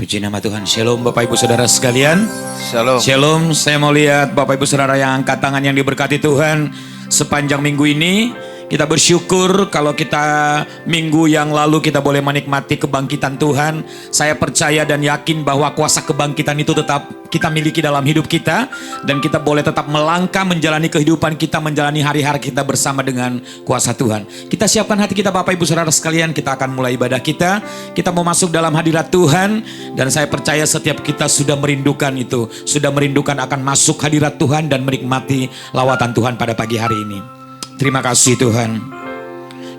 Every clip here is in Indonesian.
Puji nama Tuhan. Shalom Bapak Ibu Saudara sekalian. Shalom. Shalom. Saya mau lihat Bapak Ibu Saudara yang angkat tangan yang diberkati Tuhan sepanjang minggu ini. Kita bersyukur kalau kita minggu yang lalu kita boleh menikmati kebangkitan Tuhan. Saya percaya dan yakin bahwa kuasa kebangkitan itu tetap kita miliki dalam hidup kita. Dan kita boleh tetap melangkah menjalani kehidupan kita, menjalani hari-hari kita bersama dengan kuasa Tuhan. Kita siapkan hati kita Bapak Ibu Saudara sekalian. Kita akan mulai ibadah kita. Kita mau masuk dalam hadirat Tuhan. Dan saya percaya setiap kita sudah merindukan itu. Sudah merindukan akan masuk hadirat Tuhan dan menikmati lawatan Tuhan pada pagi hari ini. Terima kasih Tuhan.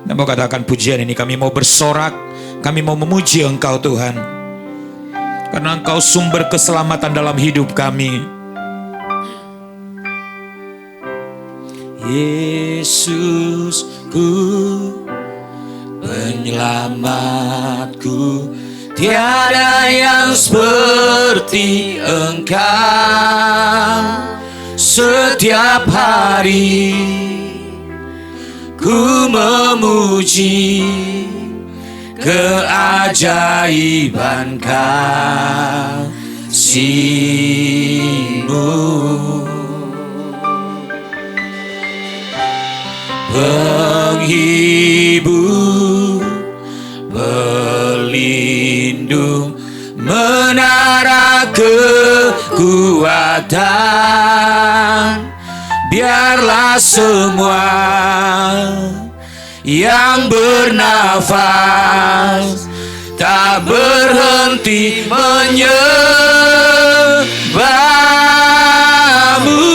Dan mau katakan pujian ini, kami mau bersorak, kami mau memuji Engkau Tuhan. Karena Engkau sumber keselamatan dalam hidup kami. Yesusku, penyelamatku, tiada yang seperti Engkau. Setiap hari ku memuji keajaiban kasih-Mu. Penghibur, pelindung, menara kekuatan. Biarlah semua yang bernafas tak berhenti menyembah-Mu.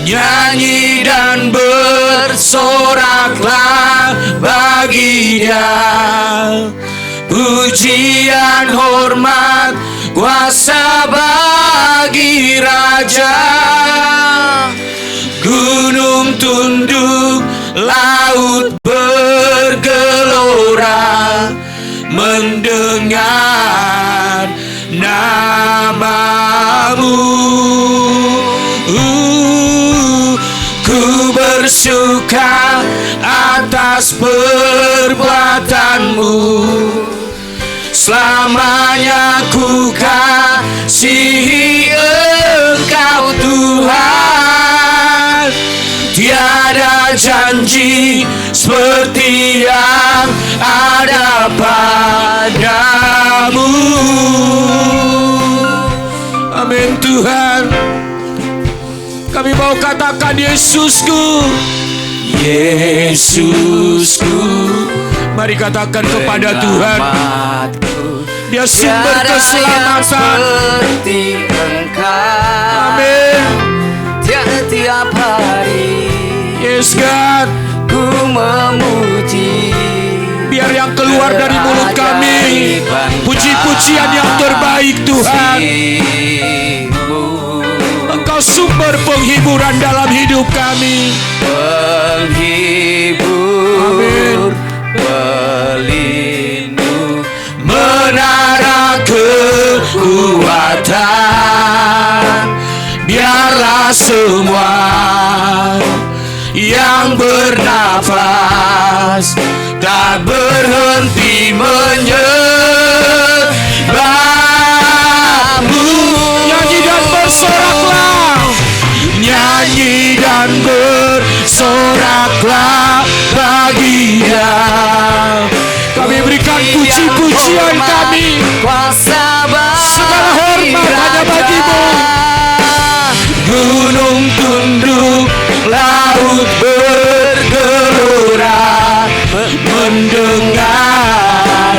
Nyanyi dan bersoraklah bagi Dia, pujian, hormat, kuasa bagi Raja. Gunung tunduk, laut bergelora mendengar nama-Mu. Ku bersuka atas perbuatan-Mu. Selamanya ku kasihi Engkau Tuhan. Tiada janji seperti yang ada padamu. Amin Tuhan. Kami mau katakan Yesusku, Yesusku. Mari katakan kepada Tuhan, Dia sumber keselamatan. Seperti Engkau. Amin. Tiap hari, Yes God, ku memuji. biar yang keluar dari mulut kami puji-pujian yang terbaik Tuhan. Engkau sumber penghiburan dalam hidup kami. Penghibur, pelindung, menara kekuatan. Biarlah semua yang bernafas tak berhenti menyembah-Mu. Nyanyi dan bersoraklah, nyanyi dan bersoraklah bagi Dia. Kami berikan puji-pujian kami, segala hormat hanya bagi-Mu. Gunung tunduk, laut bergelora mendengar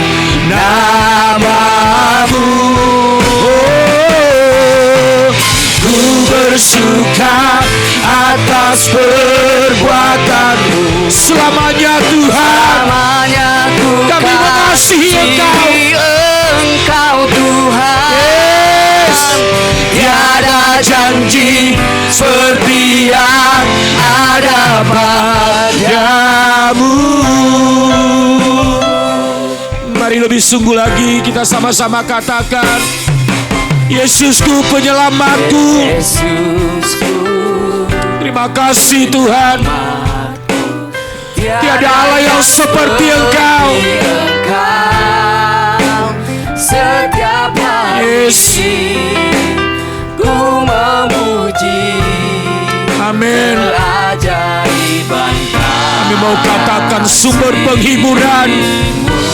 nama-Mu. Ku bersuka atas perbuatan-Mu. Selamanya Tuhan, kami mengasihi Engkau Tuhan. Yes. Tiada janji seperti yang ada padamu. Mari lebih sungguh lagi kita sama-sama katakan, Yesusku penyelamatku. Yesusku, Terima kasih Tuhan. Tiada Allah yang seperti Engkau. Yesus. Ku memuji Amin. keajaiban Kami mau katakan sumber penghiburan,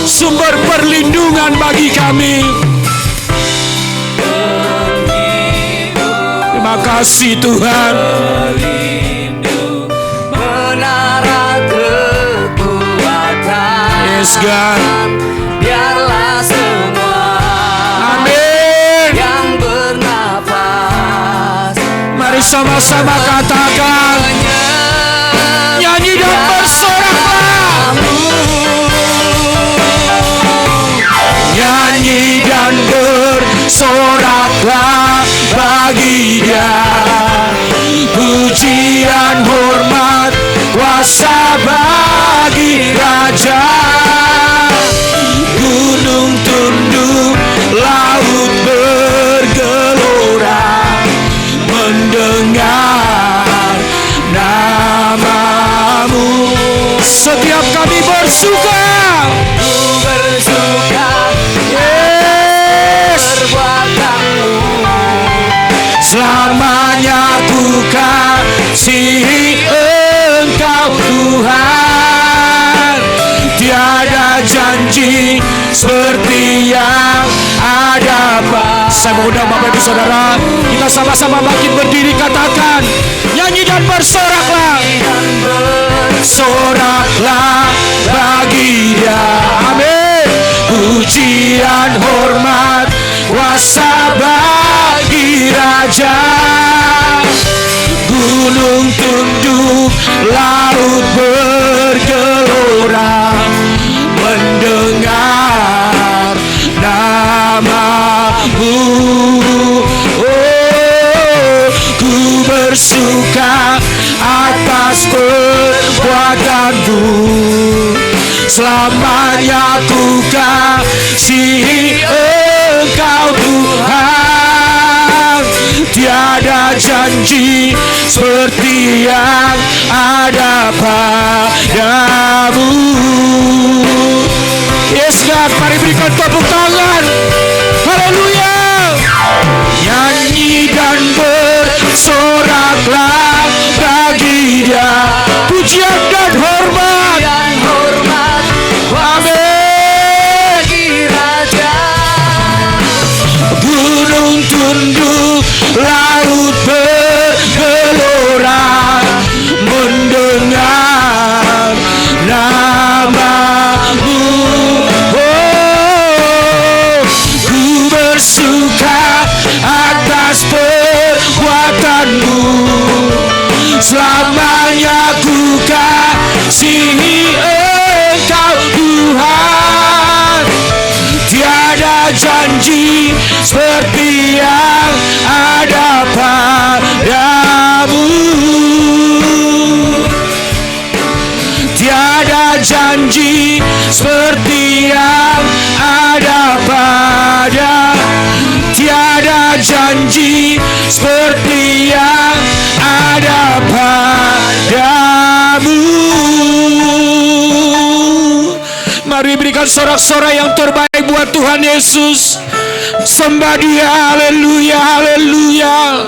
sumber perlindungan bagi kami. Terima kasih Tuhan. menara kekuatan. Yes God. Biarlah semua Amin. yang bernafas Mari sama-sama katakan, nyanyi dan bersoraklah. Nyanyi dan bersoraklah bagi Dia. Pujian, hormat, kuasa bagi Raja. Gunung tunduk, laut bergelora mendengar namamu. Setiap kami bersuka, ku bersuka yes, perbuatanmu. selamanya ku kasihi Engkau Tuhan. Tiada janji seperti yang ada. Saya mengundang Bapak Ibu Saudara, kita sama-sama bangkit berdiri, katakan, nyanyi dan bersoraklah. Soraklah bagi Dia. Amin. Pujian, hormat, kuasa bagi Raja. Gunung tunduk, laut bergelora mendengar namamu. Oh, ku bersuka atas perbuatanmu. Selamanya ku kasihi Engkau Tuhan. Tiada janji seperti yang ada padamu. Yes God, mari berikan tepuk tangan. Haleluya. Nyanyi dan bersoraklah bagi Dia. Pujian dan hormat, amin. Gunung tunduk, laut bergelora mendengar namamu. Oh, ku bersuka atas perbuatanmu. Selamanya ku kasihi Engkau Tuhan. Tiada janji seperti yang ada padamu. Tiada janji seperti yang ada pada. Tiada janji seperti yang ada padamu. Mari berikan sorak-sorai yang terbaik buat Tuhan Yesus. Sembah Dia, haleluya, haleluya.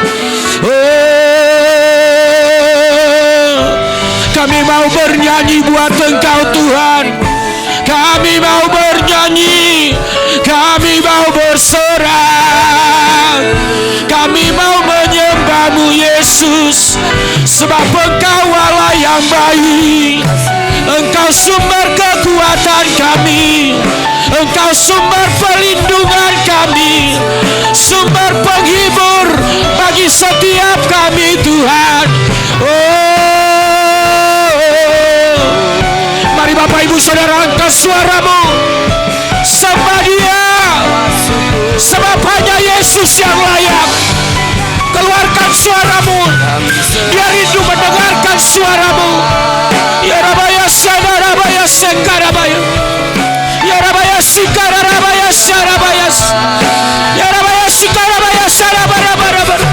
Oh, kami mau bernyanyi buat Engkau Tuhan. Kami mau bernyanyi, kami mau bersorak, kami mau menyembah-Mu Yesus. Sebab Engkau Allah yang baik, Engkau sumber kekuatan kami, Engkau sumber perlindungan kami, sumber penghibur bagi setiap kami Tuhan. Oh, mari Bapak Ibu Saudara angkat suaramu, sembah Dia. Sebab hanya Yesus yang layak. Keluarkan suaramu, Dia rindu mendengarkan suaramu. Ya Rabaya Sadarabaya Sekarabaya, Ya Rabaya Sikarabaya Sarabayas, Ya Rabaya Sikarabaya Sarabarabarabara.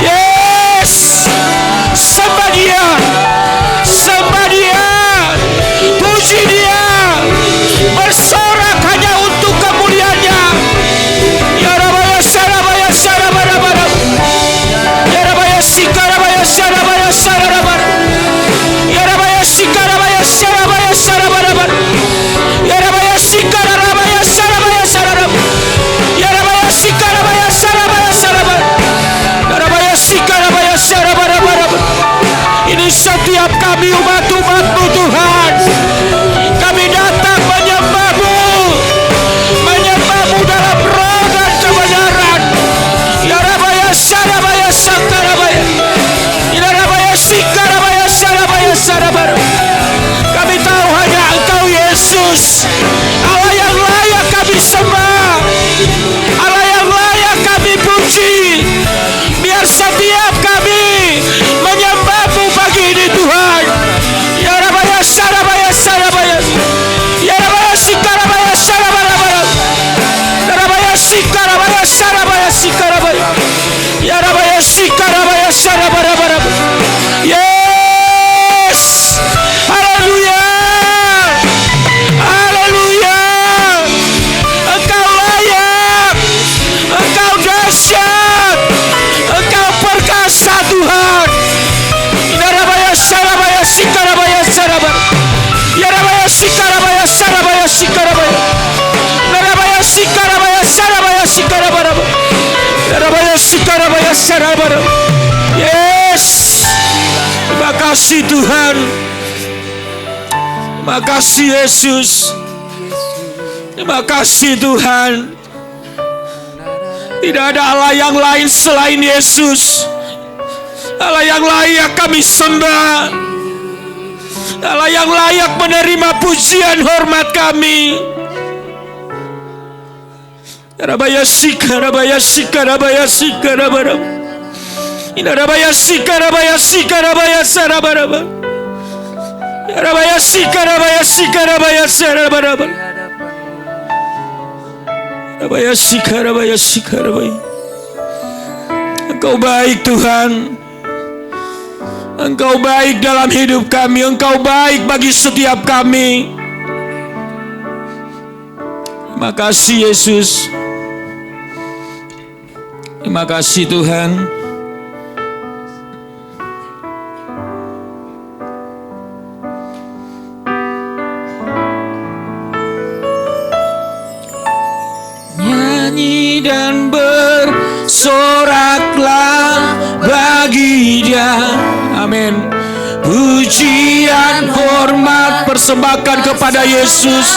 Yes, sembah Dia, sembah Dia, puji Dia, bersorak hanya untuk kemuliaan-Nya. Ya Rabaya Yes. Terima kasih Tuhan. Terima kasih Yesus. Terima kasih Tuhan. Tidak ada Allah yang lain selain Yesus. Allah yang layak kami sembah. Allah yang layak menerima pujian hormat kami. Rabaya sika, rabaya sika, rabaya sika, rabaya. Ina rabaya sika, rabaya sika, rabaya sarabaraba. Rabaya sika, rabaya sika, rabaya sarabaraba. Rabaya sika, rabaya sika, rabaya. Engkau baik Tuhan. Engkau baik dalam hidup kami. Engkau baik bagi setiap kami. Terima kasih Yesus. Terima kasih Tuhan. Nyanyi dan bersoraklah bagi Dia. Amin. Pujian, hormat, persembahkan kepada Yesus.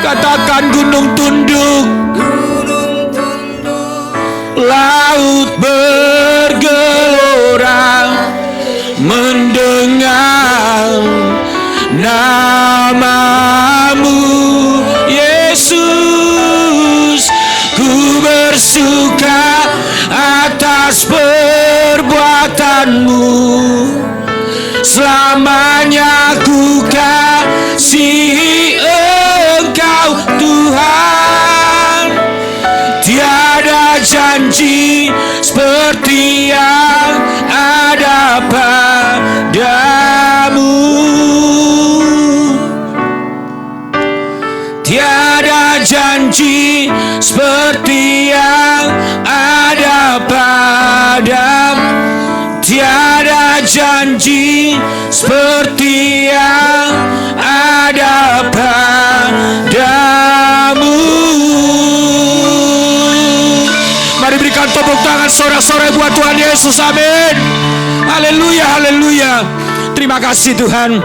Katakan gunung tunduk, laut bergelora mendengar namamu Yesus. Ku bersuka atas perbuatanmu, selamanya ku kasihi Engkau Tuhan. Tiada janji seperti yang ada padamu. Tiada janji seperti yang ada padamu. Tiada janji seperti yang ada padamu. Mari berikan tepuk tangan sorak-sorai buat Tuhan Yesus. Amin. Haleluya, haleluya. Terima kasih Tuhan.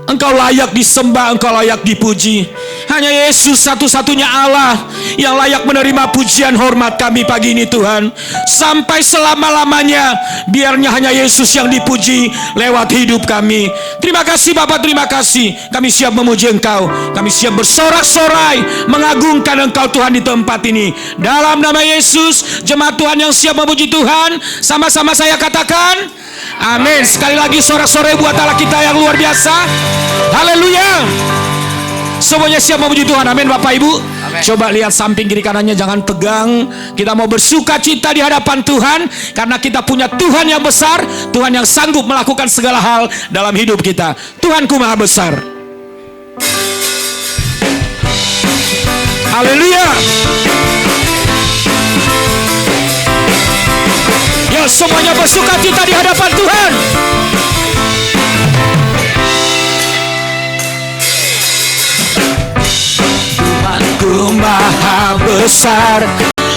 Engkau layak disembah, Engkau layak dipuji. Hanya Yesus satu-satunya Allah yang layak menerima pujian hormat kami pagi ini Tuhan. Sampai selama-lamanya biarnya hanya Yesus yang dipuji lewat hidup kami. Terima kasih Bapa, terima kasih. Kami siap memuji Engkau. Kami siap bersorak-sorai mengagungkan Engkau Tuhan di tempat ini. Dalam nama Yesus, jemaat Tuhan yang siap memuji Tuhan, sama-sama saya katakan amin. Sekali lagi sorak-sorai buat Allah kita yang luar biasa. Haleluya. Semuanya siap memuji Tuhan. Amin Bapak Ibu. Amen. Coba lihat samping kiri kanannya, jangan tegang. Kita mau bersuka cita di hadapan Tuhan, karena kita punya Tuhan yang besar, Tuhan yang sanggup melakukan segala hal dalam hidup kita. Tuhanku maha besar. Haleluya. Ya, semuanya bersuka cita di hadapan Tuhan. Tuhanku maha besar,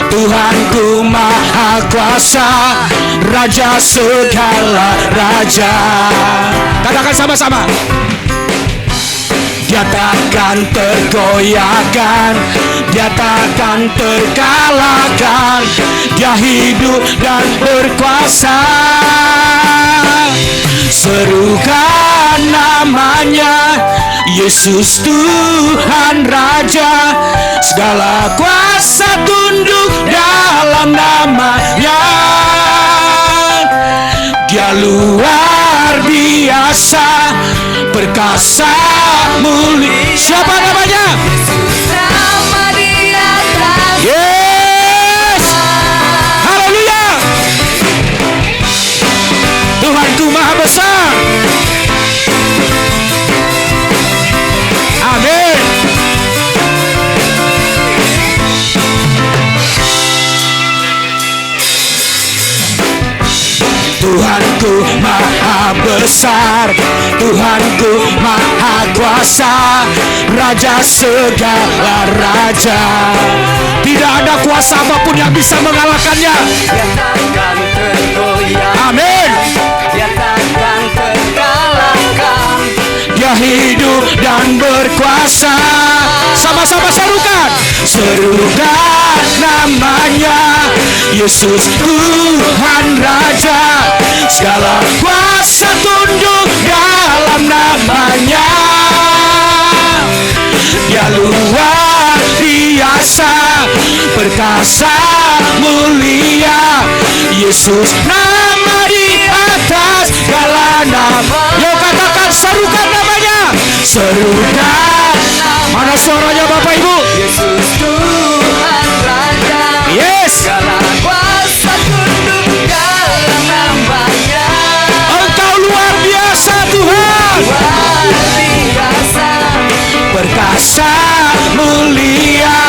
Tuhanku maha kuasa, Raja segala raja. Katakan sama-sama. Dia takkan tergoyahkan, Dia takkan terkalahkan, Dia hidup dan berkuasa. Serukan namanya, Yesus Tuhan Raja. Segala kuasa tunduk dalam namanya. Dia luar biasa, perkasa, mulia. Siapa namanya? Yes. Haleluya. Tuhanku maha besar. Amin. Tuhanku maha besar, Tuhanku maha kuasa, Raja segala raja. ada kuasa apapun yang bisa mengalahkannya. Dia takkan tergoyah, Amin. dia takkan terkalahkan. Dia hidup dan berkuasa. Sama-sama serukan. Serukan namanya Yesus Tuhan Raja. Segala kuasa tunduk dalam namanya. Dia luar biasa, perkasa, mulia. Yesus nama di atas segala nama. Yuk katakan, serukan namanya. Serukan. Mana suaranya Bapak Ibu? Yesus Tuhan Raja. Yes. Segala kuasa tunduk dalam namanya. Engkau luar biasa Tuhan. Luar biasa, Perkasa, mulia.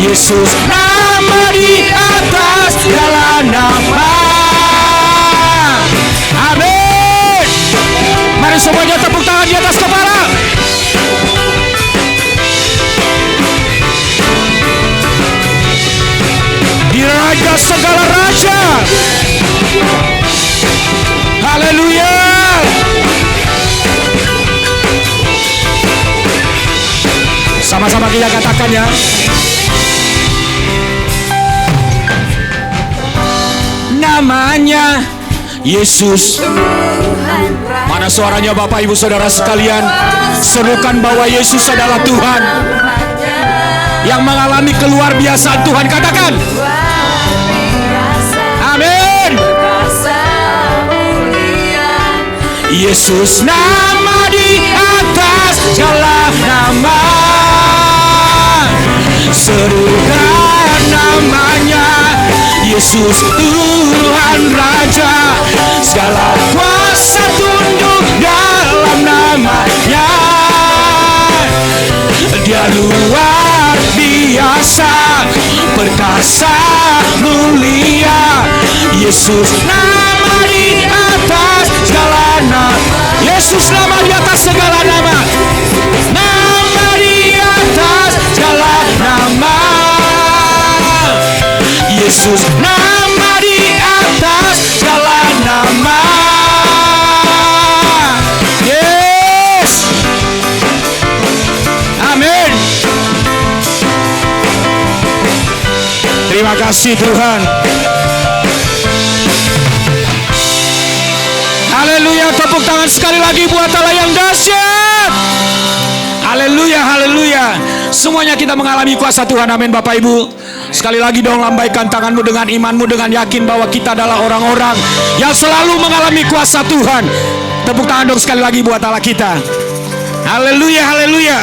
Yesus nama di atas segala nama. Amin. Mari semuanya tepuk tangan di atas kepala. Di raja segala raja. Haleluya. Sama-sama kita katakan ya. Namanya Yesus. Mana suaranya Bapak Ibu Saudara sekalian? Serukan bahwa Yesus adalah Tuhan yang mengalami keluar biasaan Tuhan. Katakan. Amin. Yesus nama di atas segala nama. Serukan namanya Yesus Tuhan Raja. Segala kuasa tunduk dalam namanya. Dia luar biasa, perkasa, mulia. Yesus nama di atas segala nama. Yesus nama di atas segala nama. Nama di atas segala nama. Yesus nama di atas segala nama. Yes. Amin. Terima kasih Tuhan. Haleluya, tepuk tangan sekali lagi buat Allah yang dahsyat. Haleluya, haleluya. Semuanya kita mengalami kuasa Tuhan. Amin Bapak Ibu. Sekali lagi dong, lambaikan tanganmu dengan imanmu, dengan yakin bahwa kita adalah orang-orang yang selalu mengalami kuasa Tuhan. Tepuk tangan dong sekali lagi buat Allah kita. Haleluya, haleluya.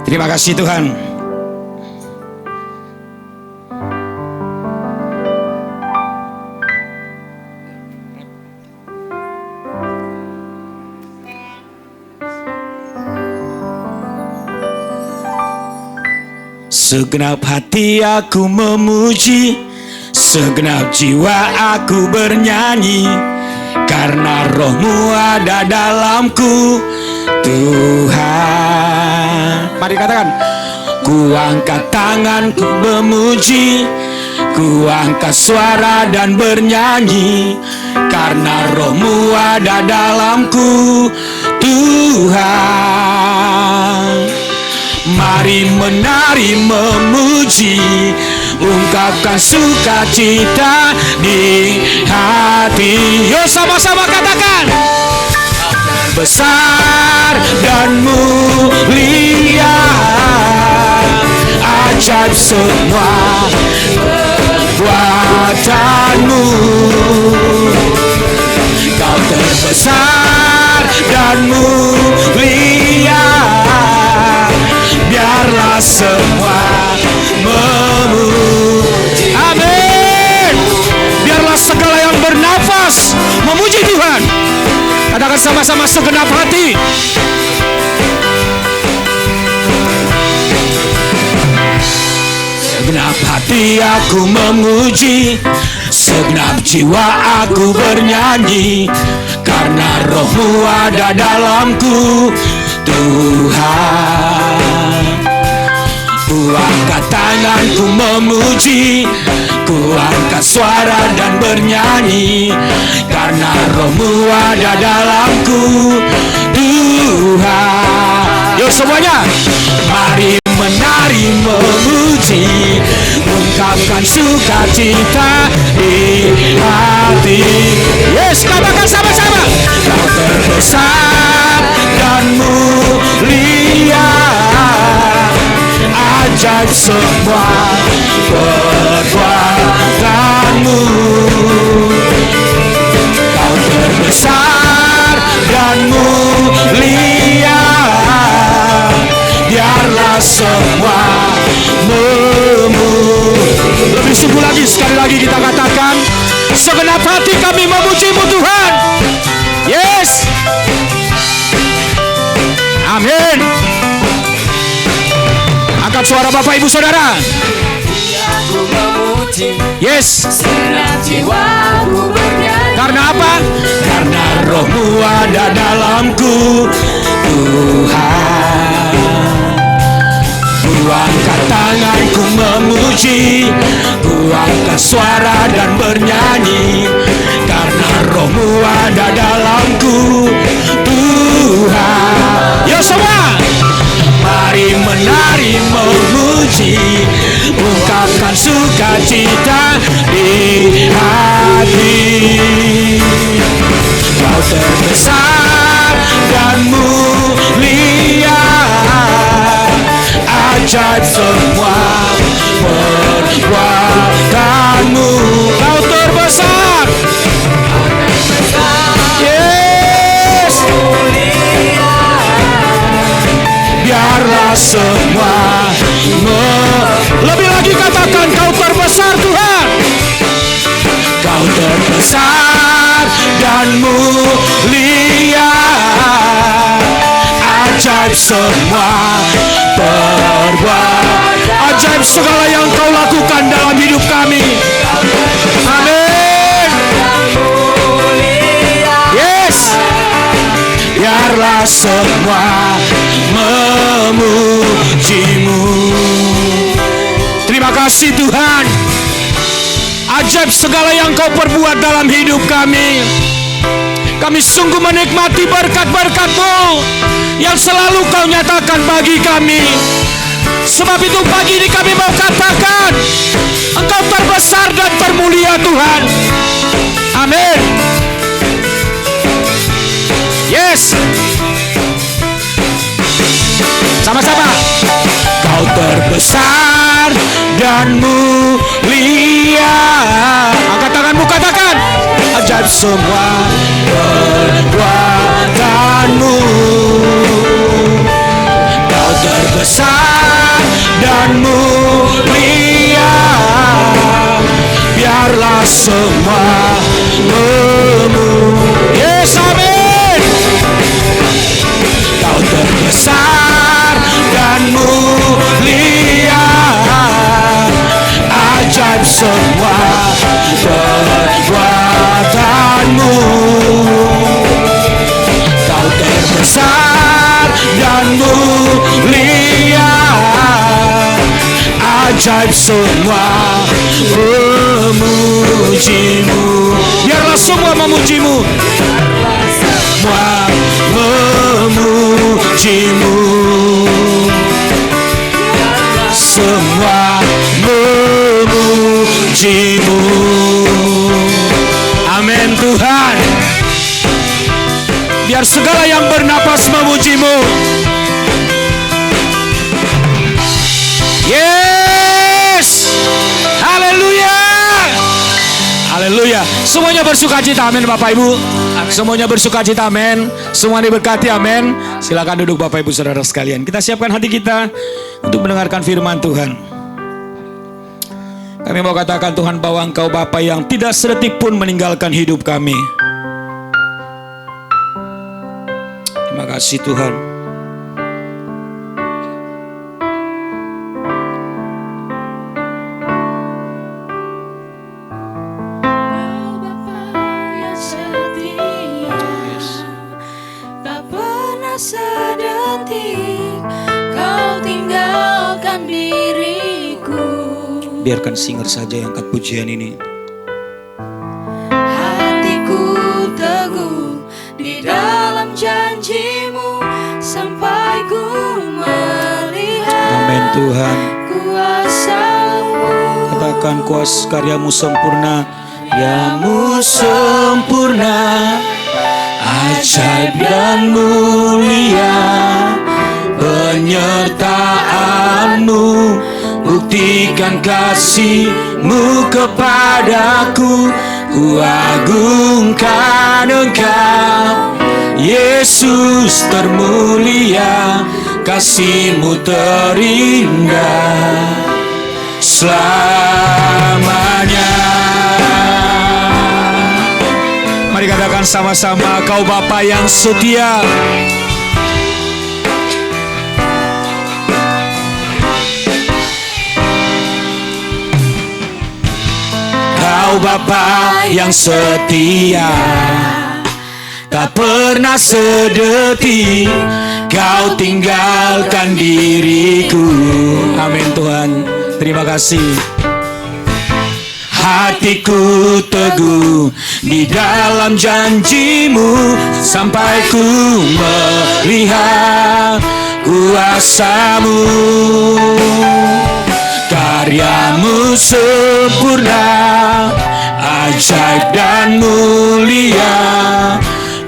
Terima kasih Tuhan. Segenap hati aku memuji, segenap jiwa aku bernyanyi, karena roh-Mu ada dalamku, Tuhan. Mari katakan. Ku angkat tanganku memuji, ku angkat suara dan bernyanyi, karena roh-Mu ada dalamku, Tuhan. Mari menari memuji, ungkapkan sukacita di hati. Yo sama-sama katakan. Besar dan mulia, ajaib semua perbuatanmu. Kau terbesar dan mulia, biarlah semua memuji. Amin. Biarlah segala yang bernafas memuji Tuhan. Katakan sama-sama segenap hati. Segenap hati aku memuji, segenap jiwa aku bernyanyi, karena Roh-Mu ada dalamku, Tuhan. Ku angkat tanganku memuji, ku angkat suara dan bernyanyi, karena Roh-Mu ada dalamku, Tuhan. Yuk semuanya, mari menari memuji, ungkapkan sukacita di hati. Yes, katakan sama-sama. Kau terbesar dan mulia, ajaib semua perbuatanmu. Kau terbesar dan mulia, biarlah semua lebih sungguh lagi, sekali lagi kita katakan, segenap hati kami memuji-Mu Tuhan. Yes, amin. Angkat suara Bapak Ibu Saudara. Aku memuji, Yes. senang jiwaku bernyanyi. Karena apa? Karena Roh-Mu ada dalamku, Tuhan. Ku angkat tanganku memuji, ku angkat suara dan bernyanyi, karena Roh-Mu ada dalamku, Tuhan. Yo semua, mari menari memuji, ungkapkan sukacita di hati. Kau terbesar dan mulia, ajaib semua perbuatanmu. Kau terbesar, yes, biarlah semua lebih lagi katakan, kau terbesar Tuhan. Kau terbesar dan mulia, ajaib semua perbuatan, ajaib segala yang kau lakukan dalam hidup kami. Amin. Yes, biarlah semua memuji-Mu. Terima kasih Tuhan, ajaib segala yang kau perbuat dalam hidup kami. Kami sungguh menikmati berkat-berkat-Mu yang selalu kau nyatakan bagi kami. Sebab itu pagi ini kami mau katakan, Engkau terbesar dan termulia Tuhan. Amin. Yes, sama-sama. Kau terbesar dan mulia. Angkat tanganmu, katakan, ajaib semua perbuatanmu. Kau terbesar dan mulia, biarlah semua yes, amin. Kau terbesar dan mulia, ajaib semua perbuatanmu. Kau terbesar dan mulia, ajaib semua memuji-Mu. Biarlah semua memuji-Mu, semua memuji-Mu, semua memuji-Mu. Amin Tuhan. Biar segala yang bernapas memuji-Mu. Yes, haleluya, haleluya. Semuanya bersukacita, amin Bapak Ibu. Semuanya bersukacita, amin. Semua diberkati, amin. Silakan duduk Bapak Ibu Saudara sekalian. Kita siapkan hati kita untuk mendengarkan firman Tuhan. Kami mau katakan Tuhan bahwa Engkau Bapa yang tidak sedetik pun meninggalkan hidup kami. Terima kasih Tuhan. Biarkan singer saja yang angkat pujian ini. Hatiku teguh di dalam janjimu sampai ku melihat Amin Tuhan. kuasa-Mu. Katakan kuasa karyamu sempurna. Karyamu sempurna, ajaib dan mulia. Penyertaan-Mu buktikan kasih-Mu kepadaku. Ku agungkan Engkau, Yesus termulia. Kasih-Mu terindah selamanya. Mari katakan sama-sama, Kau Bapa yang setia. Kau Bapa yang setia, tak pernah sedetik Kau tinggalkan diriku. Amin Tuhan, terima kasih. Hatiku teguh di dalam janji-Mu sampai ku melihat kuasa-Mu. Karya-Mu sempurna, ajaib dan mulia.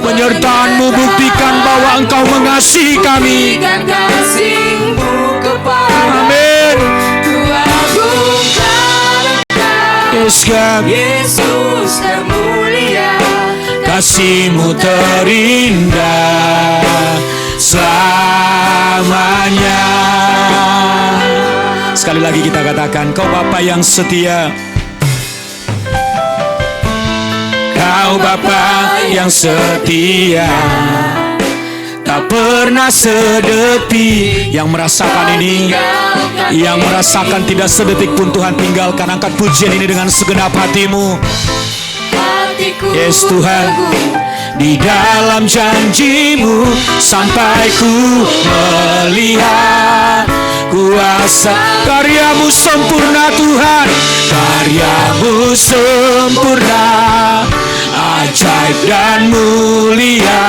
Penyertaan-Mu buktikan bahwa Engkau mengasihi kami. Buktikan kasih-Mu kepada Amin. ku agungkan Engkau, Yes God. Yesus termulia. Kasih-Mu terindah selamanya. Sekali lagi kita katakan, Kau Bapa yang setia. Kau Bapa yang setia, tak pernah sedetik. Yang merasakan ini, yang merasakan tidak sedetik pun Tuhan tinggalkan. Angkat pujian ini dengan segenap hatimu. Hatiku Yes Tuhan, teguh di dalam janji-Mu sampai ku melihat kuasa. Karya-Mu sempurna Tuhan, karya-Mu sempurna, ajaib dan mulia.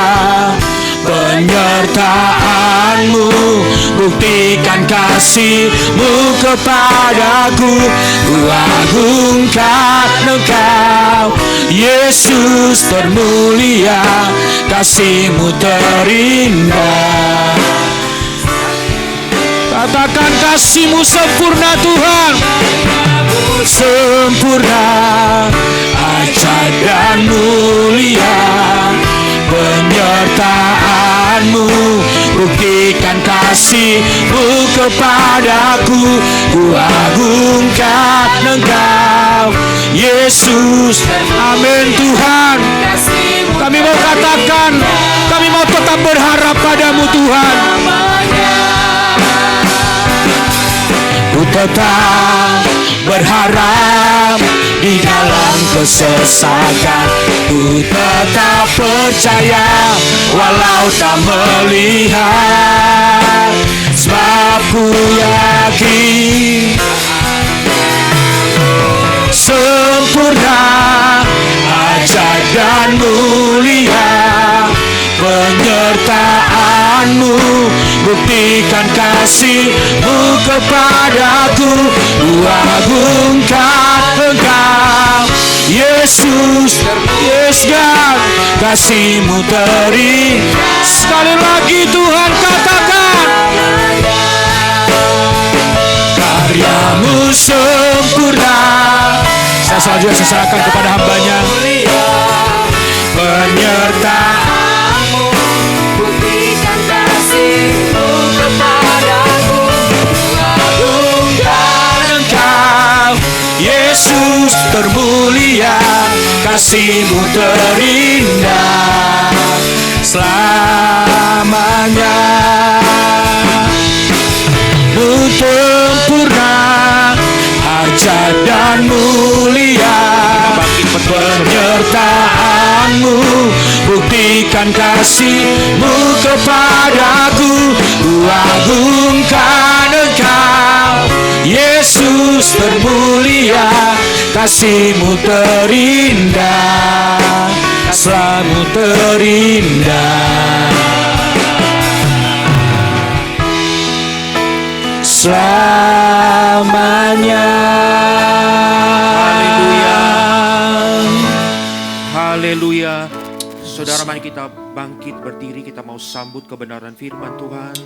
Penyertaan-Mu buktikan kasih-Mu kepadaku. Ku agungkan Engkau, Yesus termulia. Kasih-Mu terindah. Katakan kasih-Mu sempurna Tuhan. Sempurna, ajaib dan mulia. Penyertaan-Mu buktikan kasih-Mu kepadaku. Ku agungkan Engkau, Yesus. Amin Tuhan. kasih-Mu Kami mau katakan, kami mau tetap berharap padamu Tuhan. Ku tetap berharap di dalam kesesakan. Ku tetap percaya walau tak melihat. Sebab ku yakin sempurna, ajaib dan mulia. Penyertaan-Mu buktikan kasih-Mu kepadaku. Ku agungkan Engkau, Yesus. Yes God, kasih-Mu terindah. Sekali lagi Tuhan katakan, karya-Mu sempurna. Saya selanjutnya serahkan kepada hamba-Nya. Penyertaan-Mu buktikan kasih-Mu kepadaku. agungkan Engkau, Yesus termulia. Kasih-Mu terindah selamanya. Mu sempurna, ajaib dan mulia. Penyertaan-Mu buktikan kasih-Mu kepadaku. Ku agungkan Engkau, Yesus termulia, kasih-Mu terindah, selalu terindah. Selamanya. Haleluya. Saudara, mari kita bangkit berdiri, kita mau sambut kebenaran firman Tuhan.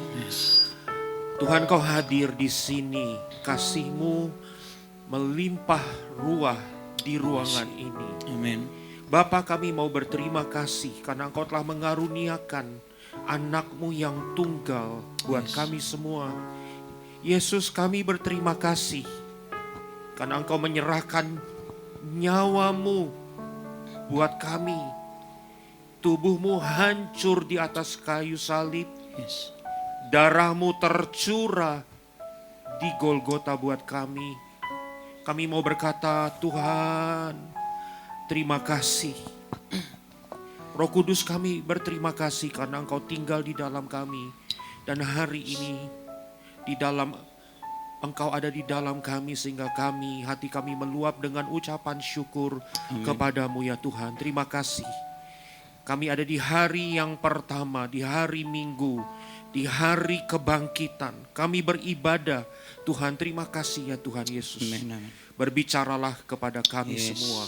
Tuhan, Kau hadir di sini, kasih-Mu melimpah ruah di ruangan ini. Amin. Bapa, kami mau berterima kasih karena Engkau telah mengaruniakan anak-Mu yang tunggal buat kami semua. Yesus, kami berterima kasih karena Engkau menyerahkan nyawa-Mu buat kami. Tubuh-Mu hancur di atas kayu salib. Yes. Darah-Mu tercurah di Golgota buat kami. Kami mau berkata, Tuhan, terima kasih. Roh Kudus, kami berterima kasih karena Engkau tinggal di dalam kami. Dan hari ini di dalam Engkau ada di dalam kami sehingga kami, hati kami meluap dengan ucapan syukur kepadamu ya Tuhan. Terima kasih. Kami ada di hari yang pertama, di hari Minggu, di hari kebangkitan. Kami beribadah. Tuhan, terima kasih ya Tuhan Yesus. Amin. Berbicaralah kepada kami semua.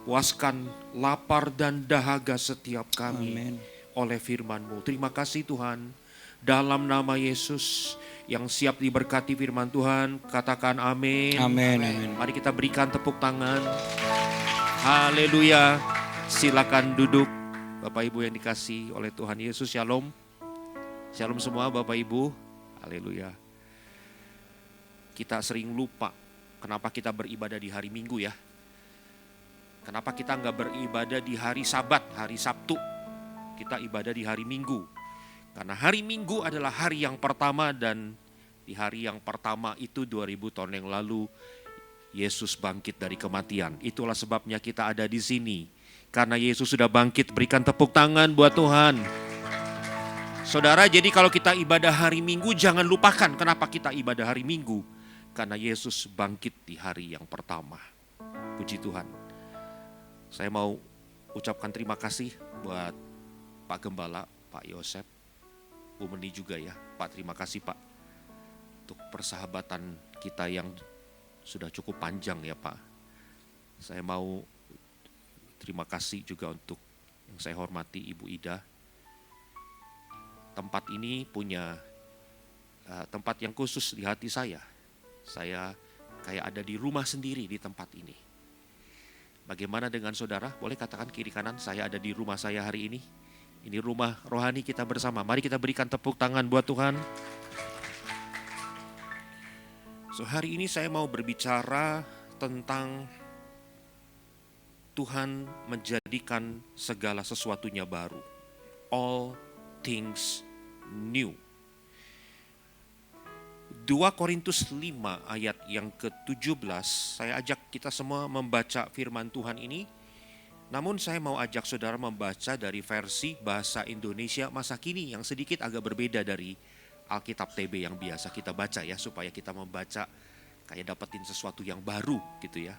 Puaskan lapar dan dahaga setiap kami oleh firman-Mu. Terima kasih Tuhan. Dalam nama Yesus yang siap diberkati firman Tuhan, katakan amin. Amin. Amin. Mari kita berikan tepuk tangan. Haleluya. Silakan duduk. Bapak Ibu yang dikasihi oleh Tuhan Yesus, shalom. Shalom semua Bapak Ibu. Haleluya. Kita sering lupa kenapa kita beribadah di hari Minggu ya. Kenapa kita nggak beribadah di hari Sabat, hari Sabtu. Kita ibadah di hari Minggu. Karena hari Minggu adalah hari yang pertama dan di hari yang pertama itu 2000 tahun yang lalu Yesus bangkit dari kematian. Itulah sebabnya kita ada di sini. Karena Yesus sudah bangkit, berikan tepuk tangan buat Tuhan. Saudara, jadi kalau kita ibadah hari Minggu jangan lupakan kenapa kita ibadah hari Minggu. Karena Yesus bangkit di hari yang pertama. Puji Tuhan. Saya mau ucapkan terima kasih buat Pak Gembala, Pak Yosep, Bu Meni juga ya. Pak, terima kasih Pak. Untuk persahabatan kita yang sudah cukup panjang ya Pak. Saya mau terima kasih juga untuk yang saya hormati Ibu Ida. Tempat ini punya tempat yang khusus di hati saya. Saya kayak ada di rumah sendiri di tempat ini. Bagaimana dengan saudara? Boleh katakan kiri kanan, saya ada di rumah saya hari ini. Ini rumah rohani kita bersama. Mari kita berikan tepuk tangan buat Tuhan. So, hari ini saya mau berbicara tentang Tuhan menjadikan segala sesuatunya baru. All things new. 2 Korintus 5 ayat yang ke-17, saya ajak kita semua membaca firman Tuhan ini. Namun saya mau ajak saudara membaca dari versi bahasa Indonesia masa kini yang sedikit agak berbeda dari Alkitab TB yang biasa kita baca ya. Supaya kita membaca kayak dapetin sesuatu yang baru gitu ya.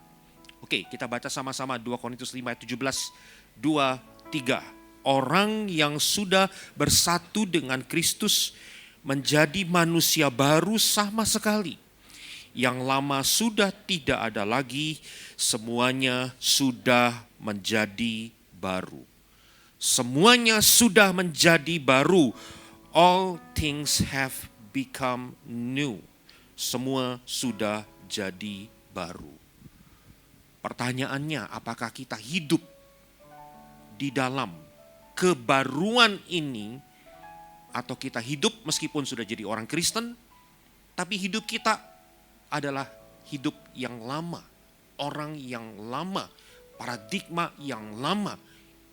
Oke, kita baca sama-sama 2 Korintus 5 ayat 17, 2, 3. Orang yang sudah bersatu dengan Kristus menjadi manusia baru sama sekali. Yang lama sudah tidak ada lagi, semuanya sudah menjadi baru. Semuanya sudah menjadi baru. All things have become new. Semua sudah jadi baru. Pertanyaannya, apakah kita hidup di dalam kebaruan ini, atau kita hidup meskipun sudah jadi orang Kristen, tapi hidup kita adalah hidup yang lama, orang yang lama, paradigma yang lama,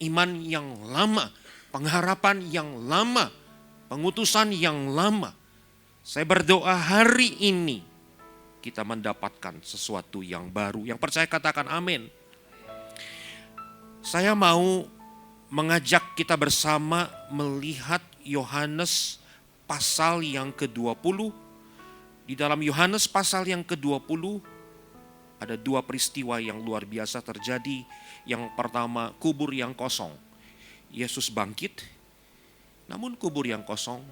iman yang lama, pengharapan yang lama, pengutusan yang lama. Saya berdoa hari ini kita mendapatkan sesuatu yang baru. Yang percaya katakan amin. Saya mau mengajak kita bersama melihat Yohanes pasal yang ke-20 Di dalam Yohanes pasal yang ke-20 ada dua peristiwa yang luar biasa terjadi. Yang pertama, kubur yang kosong. Yesus bangkit, namun kubur yang kosong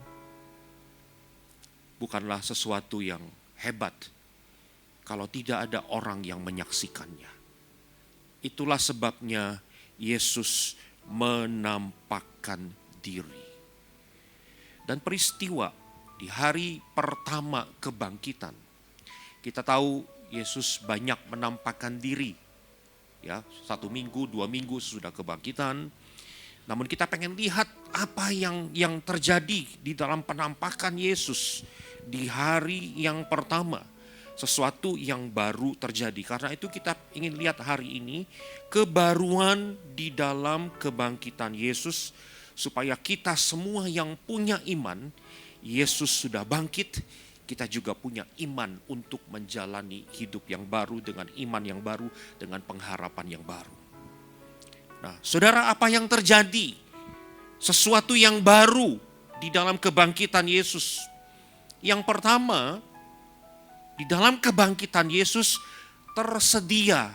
bukanlah sesuatu yang hebat kalau tidak ada orang yang menyaksikannya. Itulah sebabnya Yesus menampakkan diri. Dan peristiwa di hari pertama kebangkitan, kita tahu Yesus banyak menampakkan diri. Ya, 1 minggu, 2 minggu sudah kebangkitan. Namun kita pengen lihat apa yang terjadi di dalam penampakan Yesus di hari yang pertama. Sesuatu yang baru terjadi. Karena itu kita ingin lihat hari ini kebaruan di dalam kebangkitan Yesus. Supaya kita semua yang punya iman, Yesus sudah bangkit, kita juga punya iman untuk menjalani hidup yang baru dengan iman yang baru, dengan pengharapan yang baru. Nah, saudara, apa yang terjadi? Sesuatu yang baru di dalam kebangkitan Yesus. Yang pertama, di dalam kebangkitan Yesus tersedia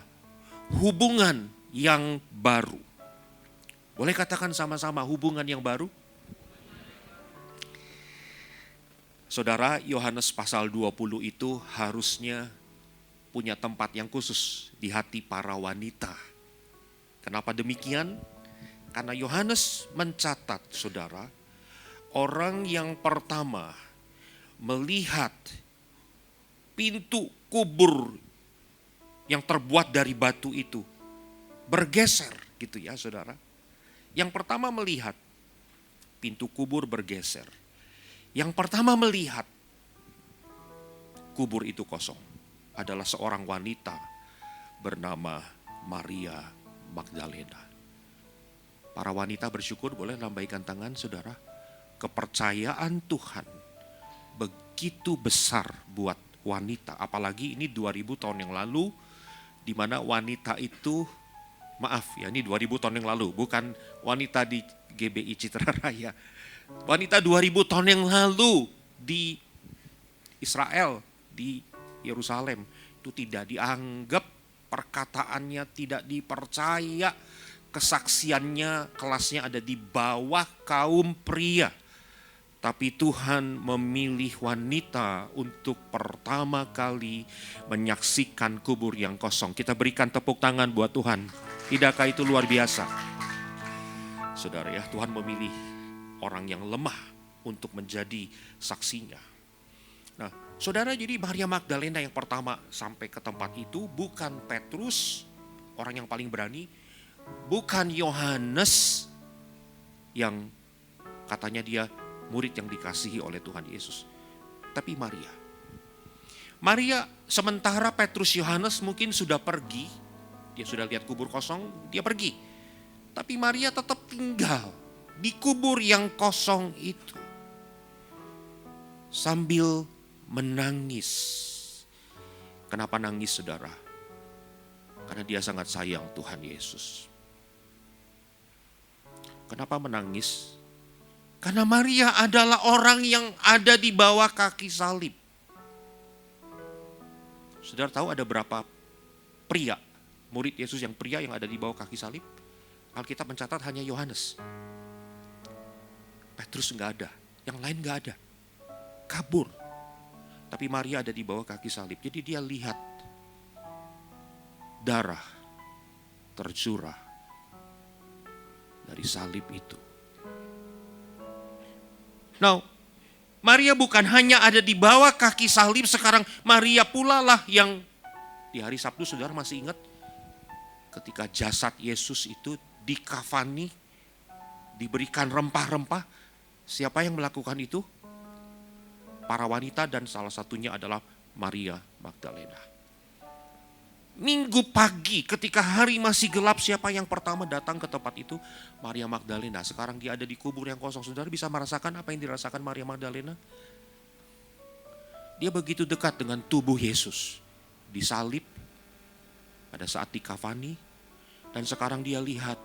hubungan yang baru. Boleh katakan sama-sama hubungan yang baru? Saudara, Yohanes pasal 20 itu harusnya punya tempat yang khusus di hati para wanita. Kenapa demikian? Karena Yohanes mencatat, saudara, orang yang pertama melihat pintu kubur yang terbuat dari batu itu bergeser, gitu ya, saudara. Yang pertama melihat pintu kubur bergeser. Yang pertama melihat kubur itu kosong adalah seorang wanita bernama Maria Magdalena. Para wanita bersyukur, boleh lambaikan tangan, saudara. Kepercayaan Tuhan begitu besar buat wanita. Apalagi ini 2000 tahun yang lalu, di mana wanita itu, maaf ya, ini 2000 tahun yang lalu, bukan wanita di GBI Citra Raya. Wanita 2000 tahun yang lalu di Israel, di Yerusalem, itu tidak dianggap, perkataannya tidak dipercaya, kesaksiannya, kelasnya ada di bawah kaum pria. Tapi Tuhan memilih wanita untuk pertama kali menyaksikan kubur yang kosong. Kita berikan tepuk tangan buat Tuhan. Tidakkah itu luar biasa? Saudara ya, Tuhan memilih orang yang lemah untuk menjadi saksinya. Nah, saudara, jadi Maria Magdalena yang pertama sampai ke tempat itu bukan Petrus, orang yang paling berani, bukan Yohanes yang katanya dia murid yang dikasihi oleh Tuhan Yesus, tapi Maria. Maria, sementara Petrus, Yohanes mungkin sudah pergi, dia sudah lihat kubur kosong, dia pergi. Tapi Maria tetap tinggal di kubur yang kosong itu sambil menangis. Kenapa nangis, saudara? Karena dia sangat sayang Tuhan Yesus. Kenapa menangis? Karena Maria adalah orang yang ada di bawah kaki salib. Saudara tahu ada berapa pria, murid Yesus yang pria yang ada di bawah kaki salib? Alkitab mencatat hanya Yohanes. Petrus enggak ada, yang lain enggak ada. Kabur. Tapi Maria ada di bawah kaki salib. Jadi dia lihat darah tercurah dari salib itu. Now, Maria bukan hanya ada di bawah kaki salib, sekarang Maria pula lah yang di hari Sabtu, saudara masih ingat ketika jasad Yesus itu dikafani, diberikan rempah-rempah. Siapa yang melakukan itu? Para wanita, dan salah satunya adalah Maria Magdalena. Minggu pagi ketika hari masih gelap, siapa yang pertama datang ke tempat itu? Maria Magdalena. Sekarang dia ada di kubur yang kosong. Saudara bisa merasakan apa yang dirasakan Maria Magdalena? Dia begitu dekat dengan tubuh Yesus. Disalib pada saat dikafani. Dan sekarang dia lihat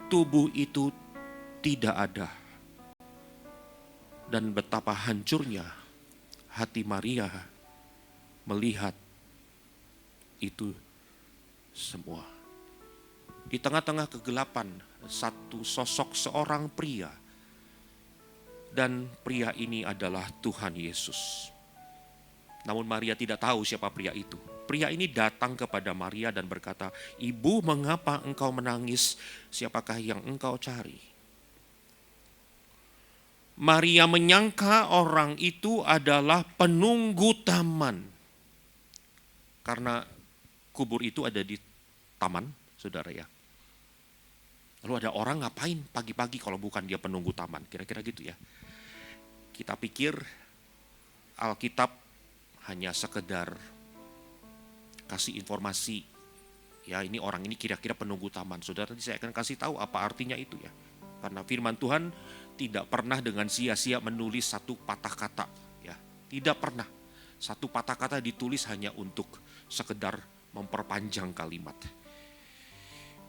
tubuh itu tidak ada. Dan betapa hancurnya hati Maria melihat itu semua. Di tengah-tengah kegelapan, satu sosok seorang pria. Dan pria ini adalah Tuhan Yesus. Namun Maria tidak tahu siapa pria itu. Pria ini datang kepada Maria dan berkata, "Ibu, mengapa engkau menangis? Siapakah yang engkau cari?" Maria menyangka orang itu adalah penunggu taman. Karena kubur itu ada di taman, saudara ya. Lalu ada orang ngapain pagi-pagi kalau bukan dia penunggu taman, kira-kira gitu ya. Kita pikir Alkitab hanya sekedar kasih informasi, ya ini orang ini kira-kira penunggu taman. Saudara, nanti saya akan kasih tahu apa artinya itu ya. Karena firman Tuhan tidak pernah dengan sia-sia menulis satu patah kata, ya. Tidak pernah. Satu patah kata ditulis hanya untuk sekedar memperpanjang kalimat.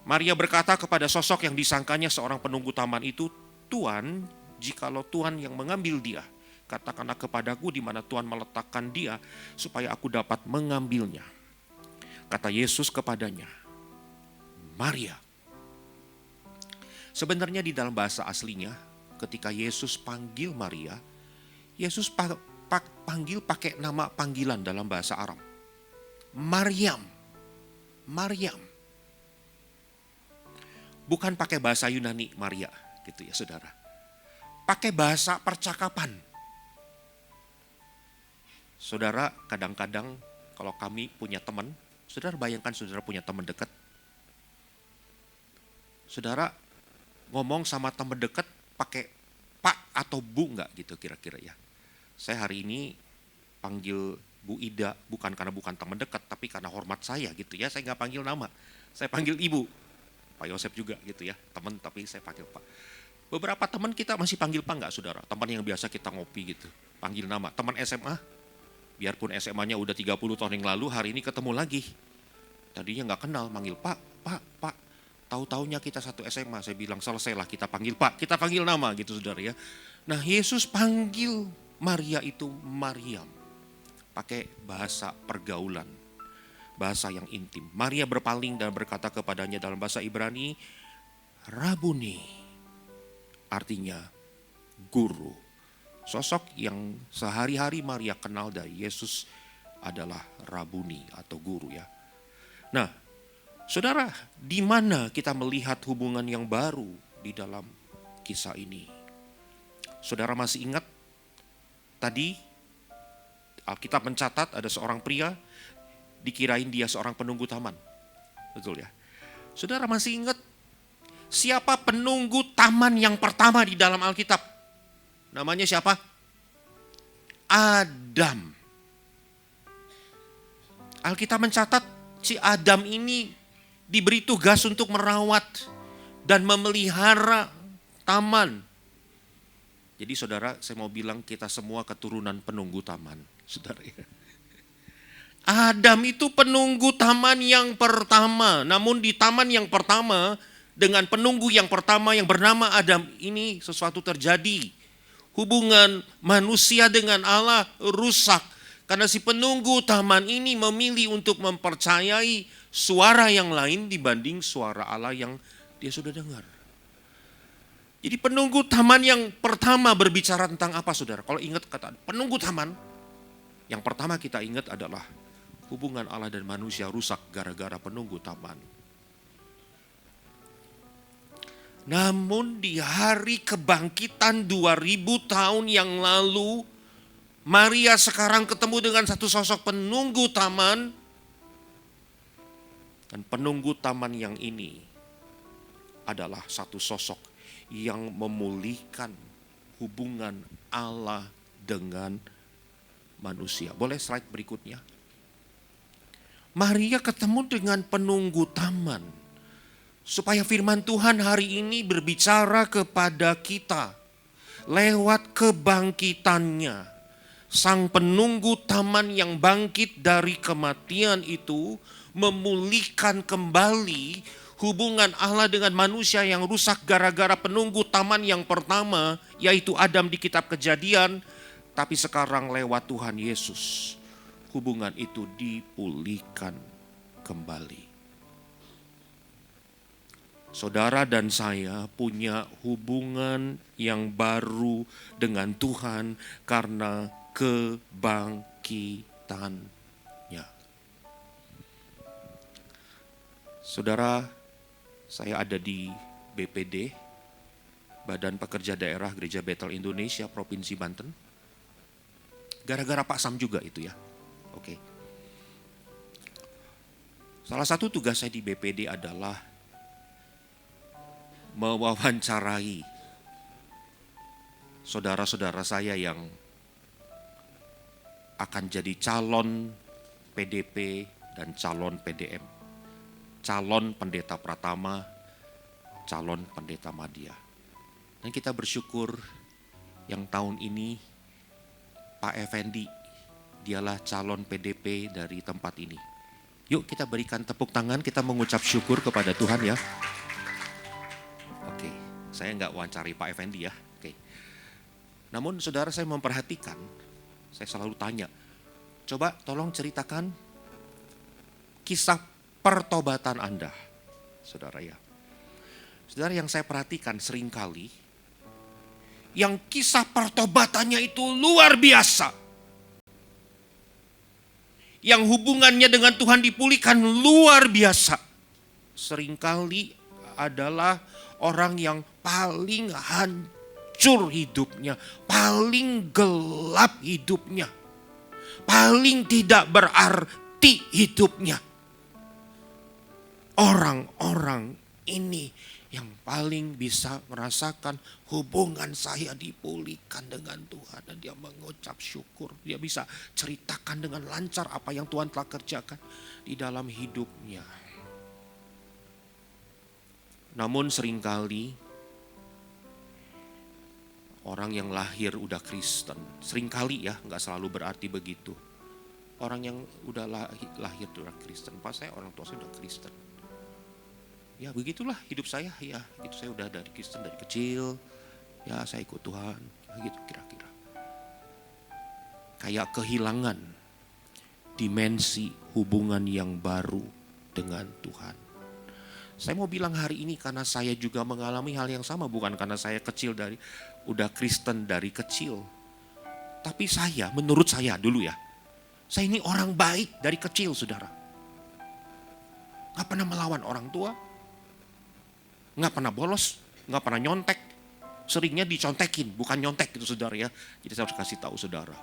Maria berkata kepada sosok yang disangkanya seorang penunggu taman itu, "Tuan, jikalau Tuhan yang mengambil dia, katakanlah kepadaku di mana Tuhan meletakkan dia, supaya aku dapat mengambilnya." Kata Yesus kepadanya, "Maria." Sebenarnya di dalam bahasa aslinya, ketika Yesus panggil Maria, Yesus panggil pakai nama panggilan dalam bahasa Arab. Maryam. Maryam. Bukan pakai bahasa Yunani Maria, gitu ya saudara. Pakai bahasa percakapan. Saudara, kadang-kadang kalau kami punya teman, saudara bayangkan saudara punya teman dekat. Saudara ngomong sama teman dekat pakai Pak atau Bu enggak gitu kira-kira ya. Saya hari ini panggil Bu Ida bukan karena bukan teman dekat, tapi karena hormat saya gitu ya. Saya nggak panggil nama, saya panggil Ibu. Pak Yosep juga gitu ya, teman tapi saya panggil Pak. Beberapa teman kita masih panggil Pak enggak saudara? Teman yang biasa kita ngopi gitu, panggil nama. Teman SMA, biarpun SMA-nya udah 30 tahun yang lalu, hari ini ketemu lagi. Tadinya nggak kenal, manggil Pak. Tahu-taunya kita satu SMA, saya bilang selesailah kita panggil Pak, kita panggil nama gitu saudara ya. Nah Yesus panggil Maria itu Maryam, pakai bahasa pergaulan, bahasa yang intim. Maria berpaling dan berkata kepadanya dalam bahasa Ibrani, Rabuni, artinya guru. Sosok yang sehari-hari Maria kenal dari Yesus adalah Rabuni atau guru ya. Nah, saudara, di mana kita melihat hubungan yang baru di dalam kisah ini? Saudara masih ingat tadi Alkitab mencatat ada seorang pria dikirain dia seorang penunggu taman. Betul ya? Saudara masih ingat siapa penunggu taman yang pertama di dalam Alkitab? Namanya siapa? Adam. Alkitab mencatat si Adam ini diberi tugas untuk merawat dan memelihara taman. Jadi saudara, saya mau bilang kita semua keturunan penunggu taman. Saudara ya. Adam itu penunggu taman yang pertama. Namun di taman yang pertama, dengan penunggu yang pertama yang bernama Adam ini sesuatu terjadi. Hubungan manusia dengan Allah rusak. Karena si penunggu taman ini memilih untuk mempercayai suara yang lain dibanding suara Allah yang dia sudah dengar. Jadi penunggu taman yang pertama berbicara tentang apa saudara? Kalau ingat kata penunggu taman, yang pertama kita ingat adalah hubungan Allah dan manusia rusak gara-gara penunggu taman. Namun di hari kebangkitan 2000 tahun yang lalu, Maria sekarang ketemu dengan satu sosok penunggu taman. Dan penunggu taman yang ini adalah satu sosok yang memulihkan hubungan Allah dengan manusia. Boleh slide berikutnya. Maria ketemu dengan penunggu taman. Supaya firman Tuhan hari ini berbicara kepada kita. Lewat kebangkitannya. Sang penunggu taman yang bangkit dari kematian itu memulihkan kembali hubungan Allah dengan manusia yang rusak gara-gara penunggu taman yang pertama, yaitu Adam di kitab Kejadian, tapi sekarang lewat Tuhan Yesus. hubungan itu dipulihkan kembali. Saudara dan saya punya hubungan yang baru dengan Tuhan karena kebangkitannya. Saudara, saya ada di BPD, Badan Pekerja Daerah Gereja Bethel Indonesia, Provinsi Banten. Gara-gara Pak Sam juga itu ya. Oke. Salah satu tugas saya di BPD adalah mewawancarai saudara-saudara saya yang akan jadi calon PDP dan calon PDM, calon pendeta Pratama, calon pendeta Madya. Dan kita bersyukur yang tahun ini Pak Effendi, dialah calon PDP dari tempat ini. Yuk kita berikan tepuk tangan, kita mengucap syukur kepada Tuhan ya. Oke, saya nggak wawancari Pak Effendi ya. Oke. Namun saudara, saya memperhatikan, saya selalu tanya, coba tolong ceritakan kisah pertobatan Anda, saudara ya. Saudara, yang saya perhatikan seringkali, yang kisah pertobatannya itu luar biasa. Yang hubungannya dengan Tuhan dipulihkan luar biasa. Seringkali adalah orang yang paling hancur hidupnya, paling gelap hidupnya, paling tidak berarti hidupnya. Orang-orang ini yang paling bisa merasakan hubungan saya dipulihkan dengan Tuhan. Dan dia mengucap syukur, dia bisa ceritakan dengan lancar apa yang Tuhan telah kerjakan di dalam hidupnya. Namun seringkali orang yang lahir udah Kristen, seringkali ya, nggak selalu berarti begitu. Orang yang udah lahir udah Kristen, pas saya orang tua saya udah Kristen. Ya begitulah hidup saya, ya gitu, saya udah dari Kristen dari kecil, ya saya ikut Tuhan, ya, gitu kira-kira. Kayak kehilangan dimensi hubungan yang baru dengan Tuhan. Saya mau bilang hari ini karena saya juga mengalami hal yang sama, bukan karena saya udah Kristen dari kecil. Tapi saya, menurut saya dulu ya, saya ini orang baik dari kecil, saudara. Gak pernah melawan orang tua, gak pernah bolos, gak pernah nyontek. Seringnya dicontekin, bukan nyontek gitu saudara ya. Jadi saya harus kasih tahu saudara.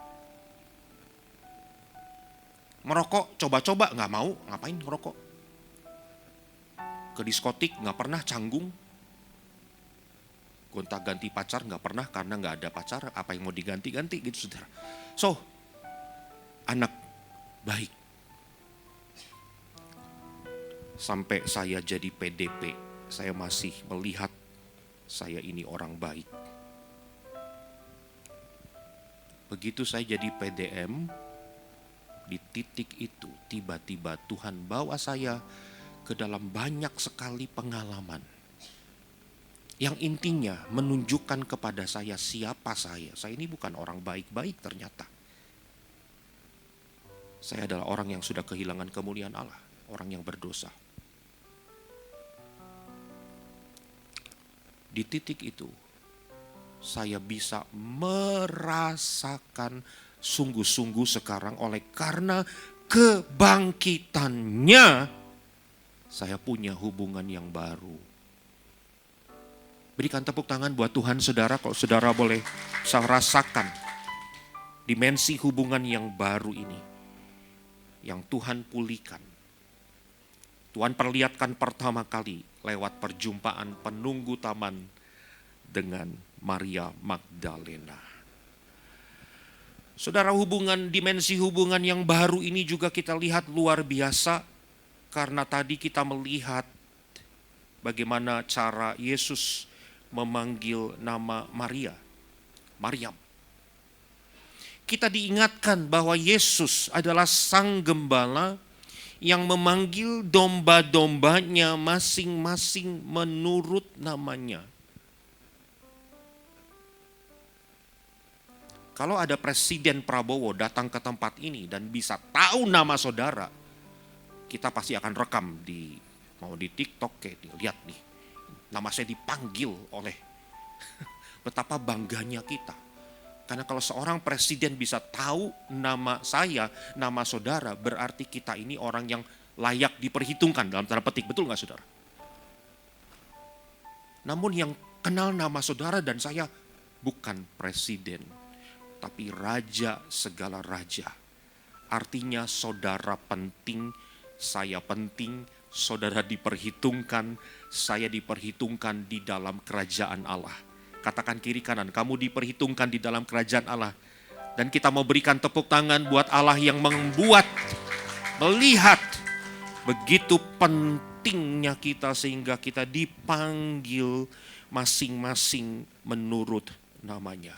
Merokok, coba-coba gak mau, ngapain ngerokok? Ke diskotik nggak pernah, canggung. Gonta ganti pacar nggak pernah karena nggak ada pacar. Apa yang mau diganti-ganti gitu saudara. So, anak baik. Sampai saya jadi PDP, saya masih melihat saya ini orang baik. Begitu saya jadi PDM, di titik itu tiba-tiba Tuhan bawa saya ke dalam banyak sekali pengalaman yang intinya menunjukkan kepada saya siapa saya. Saya ini bukan orang baik-baik ternyata. Saya adalah orang yang sudah kehilangan kemuliaan Allah, orang yang berdosa. Di titik itu saya bisa merasakan sungguh-sungguh sekarang oleh karena kebangkitannya saya punya hubungan yang baru. Berikan tepuk tangan buat Tuhan saudara, kalau saudara boleh saya rasakan dimensi hubungan yang baru ini. Yang Tuhan pulihkan. Tuhan perlihatkan pertama kali lewat perjumpaan penunggu taman dengan Maria Magdalena. Saudara, dimensi hubungan yang baru ini juga kita lihat luar biasa. Karena tadi kita melihat bagaimana cara Yesus memanggil nama Maryam. Kita diingatkan bahwa Yesus adalah sang gembala yang memanggil domba-dombanya masing-masing menurut namanya. Kalau ada Presiden Prabowo datang ke tempat ini dan bisa tahu nama saudara, kita pasti akan rekam mau di TikTok kayak lihat nih. Nama saya dipanggil oleh betapa bangganya kita. Karena kalau seorang presiden bisa tahu nama saya, nama saudara, berarti kita ini orang yang layak diperhitungkan dalam tanda petik. Betul nggak saudara? Namun yang kenal nama saudara dan saya bukan presiden, tapi raja segala raja. Artinya saudara penting, saya penting, saudara diperhitungkan, saya diperhitungkan di dalam kerajaan Allah. Katakan kiri kanan, kamu diperhitungkan di dalam kerajaan Allah. Dan kita mau berikan tepuk tangan buat Allah yang melihat begitu pentingnya kita sehingga kita dipanggil masing-masing menurut namanya.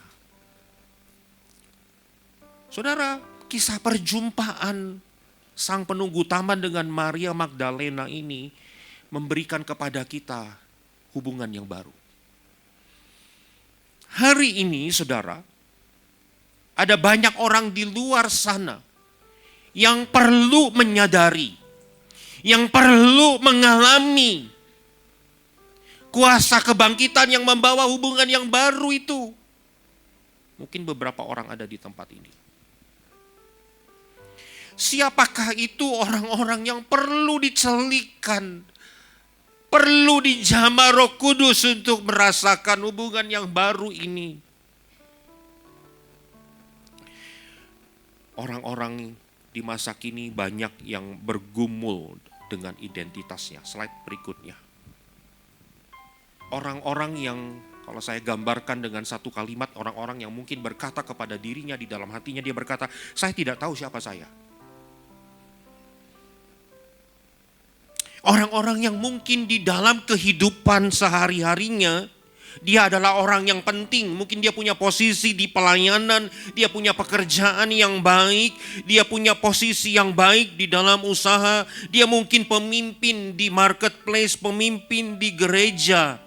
Saudara, kisah perjumpaan sang penunggu taman dengan Maria Magdalena ini memberikan kepada kita hubungan yang baru. Hari ini saudara, ada banyak orang di luar sana yang perlu menyadari, yang perlu mengalami kuasa kebangkitan yang membawa hubungan yang baru itu. Mungkin beberapa orang ada di tempat ini. Siapakah itu orang-orang yang perlu dicelipkan, perlu dijamah Roh Kudus untuk merasakan hubungan yang baru ini? Orang-orang di masa kini banyak yang bergumul dengan identitasnya. Slide berikutnya. Orang-orang yang kalau saya gambarkan dengan satu kalimat, orang-orang yang mungkin berkata kepada dirinya di dalam hatinya, dia berkata, saya tidak tahu siapa saya. Orang-orang yang mungkin di dalam kehidupan sehari-harinya, dia adalah orang yang penting. Mungkin dia punya posisi di pelayanan, dia punya pekerjaan yang baik, dia punya posisi yang baik di dalam usaha. Dia mungkin pemimpin di marketplace, pemimpin di gereja,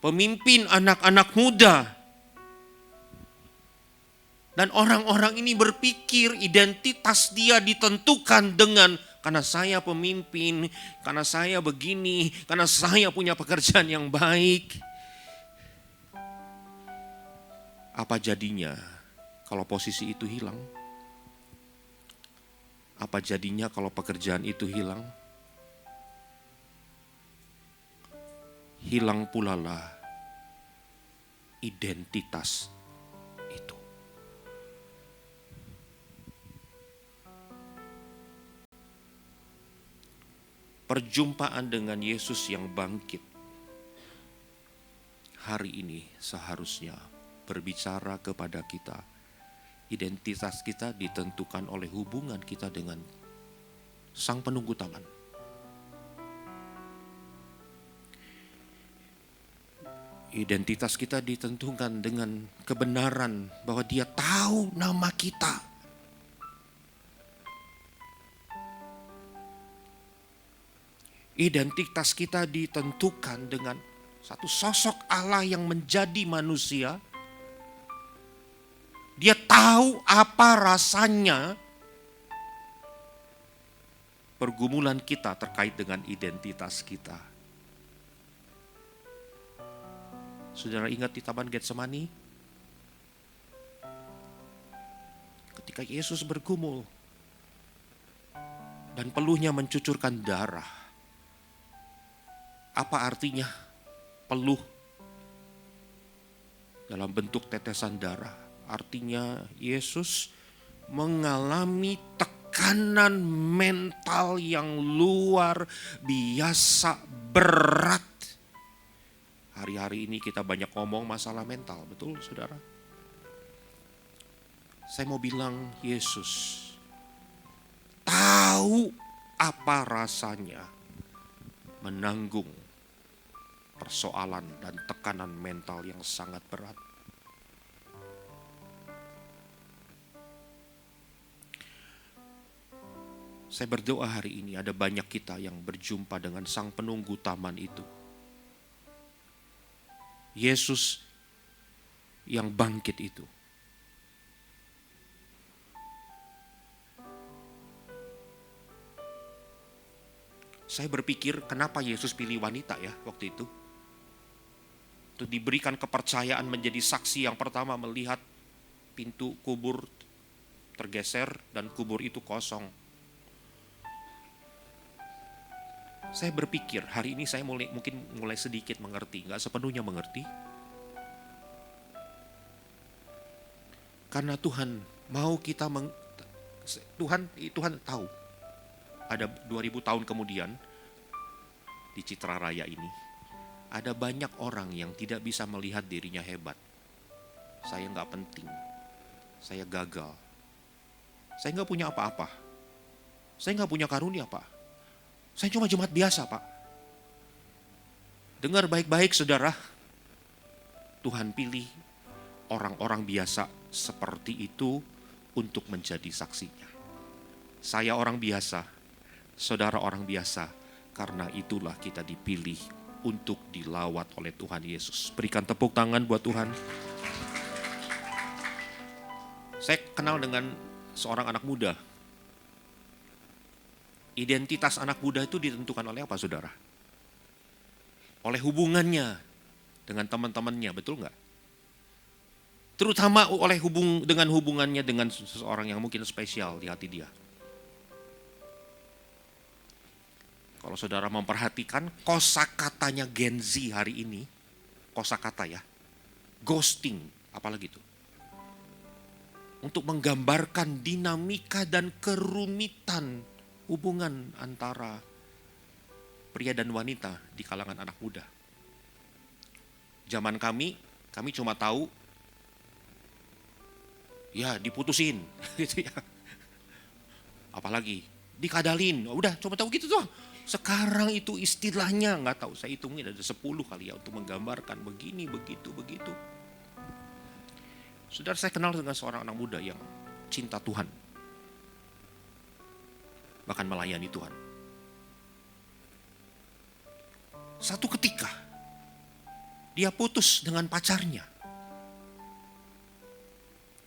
pemimpin anak-anak muda. Dan orang-orang ini berpikir identitas dia ditentukan dengan karena saya pemimpin, karena saya begini, karena saya punya pekerjaan yang baik. Apa jadinya kalau posisi itu hilang? Apa jadinya kalau pekerjaan itu hilang? Hilang pula lah identitas itu. Perjumpaan dengan Yesus yang bangkit hari ini seharusnya berbicara kepada kita. Identitas kita ditentukan oleh hubungan kita dengan Sang Penunggu Taman. Identitas kita ditentukan dengan kebenaran bahwa Dia tahu nama kita. Identitas kita ditentukan dengan satu sosok Allah yang menjadi manusia. Dia tahu apa rasanya pergumulan kita terkait dengan identitas kita. Saudara ingat di Taman Getsemani? Ketika Yesus bergumul dan peluhnya mencucurkan darah. Apa artinya peluh dalam bentuk tetesan darah? Artinya Yesus mengalami tekanan mental yang luar biasa berat. Hari-hari ini kita banyak ngomong masalah mental, betul saudara? Saya mau bilang Yesus tahu apa rasanya menanggung persoalan dan tekanan mental yang sangat berat. Saya berdoa hari ini ada banyak kita yang berjumpa dengan Sang Penunggu Taman itu. Yesus yang bangkit itu. Saya berpikir kenapa Yesus pilih wanita ya waktu itu. Untuk diberikan kepercayaan menjadi saksi yang pertama melihat pintu kubur tergeser dan kubur itu kosong. Saya berpikir hari ini saya mungkin mulai sedikit mengerti, nggak sepenuhnya mengerti. Karena Tuhan mau kita Tuhan tahu ada 2000 tahun kemudian di Citra Raya ini ada banyak orang yang tidak bisa melihat dirinya hebat. Saya nggak penting, saya gagal, saya nggak punya apa-apa, saya nggak punya karunia Pak, saya cuma jemaat biasa Pak. Dengar baik-baik saudara, Tuhan pilih orang-orang biasa seperti itu untuk menjadi saksinya. Saya orang biasa, saudara orang biasa, karena itulah kita dipilih untuk dilawat oleh Tuhan Yesus. Berikan tepuk tangan buat Tuhan. Saya kenal dengan seorang anak muda. Identitas anak muda itu ditentukan oleh apa saudara? Oleh hubungannya dengan teman-temannya, betul nggak? Terutama oleh dengan hubungannya dengan seseorang yang mungkin spesial di hati dia. Kalau saudara memperhatikan kosakatanya Gen Z hari ini, kosakata ya, ghosting, apalagi itu. Untuk menggambarkan dinamika dan kerumitan hubungan antara pria dan wanita di kalangan anak muda. Zaman kami cuma tahu, ya diputusin, gitu ya. Apalagi dikadalin, udah cuma tahu gitu tuh. Sekarang itu istilahnya nggak tahu, saya hitungin ada 10 kali ya untuk menggambarkan begini, begitu. Saudara, saya kenal dengan seorang anak muda yang cinta Tuhan, bahkan melayani Tuhan. Satu ketika dia putus dengan pacarnya.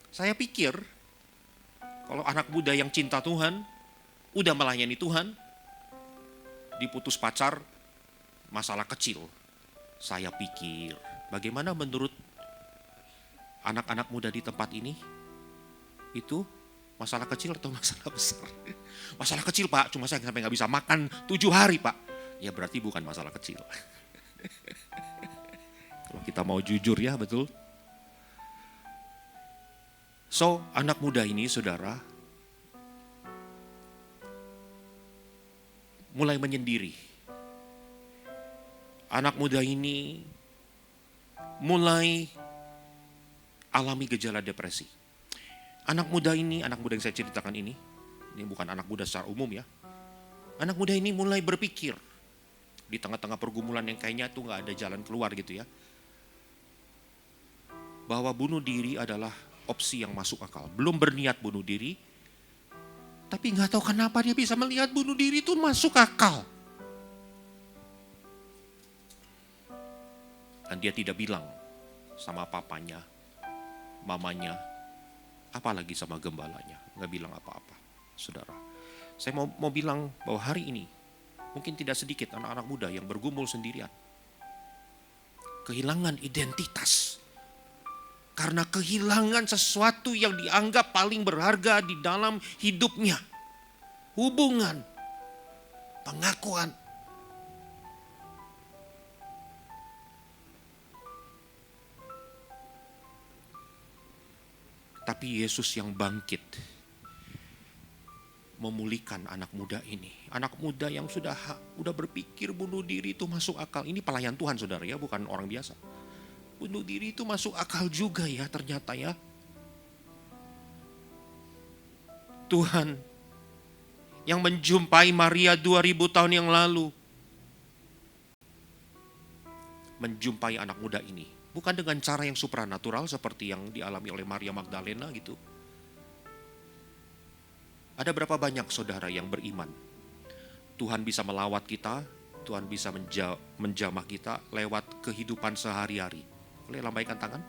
Saya pikir kalau anak muda yang cinta Tuhan, udah melayani Tuhan, diputus pacar, masalah kecil. Saya pikir, bagaimana menurut anak-anak muda di tempat ini? Itu masalah kecil atau masalah besar? Masalah kecil Pak, cuma saya sampai nggak bisa makan 7 hari Pak. Ya berarti bukan masalah kecil. Kalau kita mau jujur ya, betul. So, anak muda ini saudara, mulai menyendiri. Anak muda ini mulai alami gejala depresi. Anak muda yang saya ceritakan ini bukan anak muda secara umum ya. Anak muda ini mulai berpikir di tengah-tengah pergumulan yang kayaknya tuh nggak ada jalan keluar gitu ya, bahwa bunuh diri adalah opsi yang masuk akal. Belum berniat bunuh diri, tapi nggak tahu kenapa dia bisa melihat bunuh diri itu masuk akal. Dan dia tidak bilang sama papanya, mamanya, apalagi sama gembalanya. Nggak bilang apa-apa, saudara. Saya mau bilang bahwa hari ini, mungkin tidak sedikit anak-anak muda yang bergumul sendirian. Kehilangan identitas. Karena kehilangan sesuatu yang dianggap paling berharga di dalam hidupnya. Hubungan, pengakuan. Tapi Yesus yang bangkit memulihkan anak muda ini. Anak muda yang sudah berpikir bunuh diri itu masuk akal. Ini pelayan Tuhan saudara ya, bukan orang biasa. Bunuh diri itu masuk akal juga ya ternyata ya. Tuhan yang menjumpai Maria 2000 tahun yang lalu, menjumpai anak muda ini. Bukan dengan cara yang supranatural seperti yang dialami oleh Maria Magdalena gitu. Ada berapa banyak saudara yang beriman? Tuhan bisa melawat kita, Tuhan bisa menjamah kita lewat kehidupan sehari-hari. Boleh lambaikan tangan?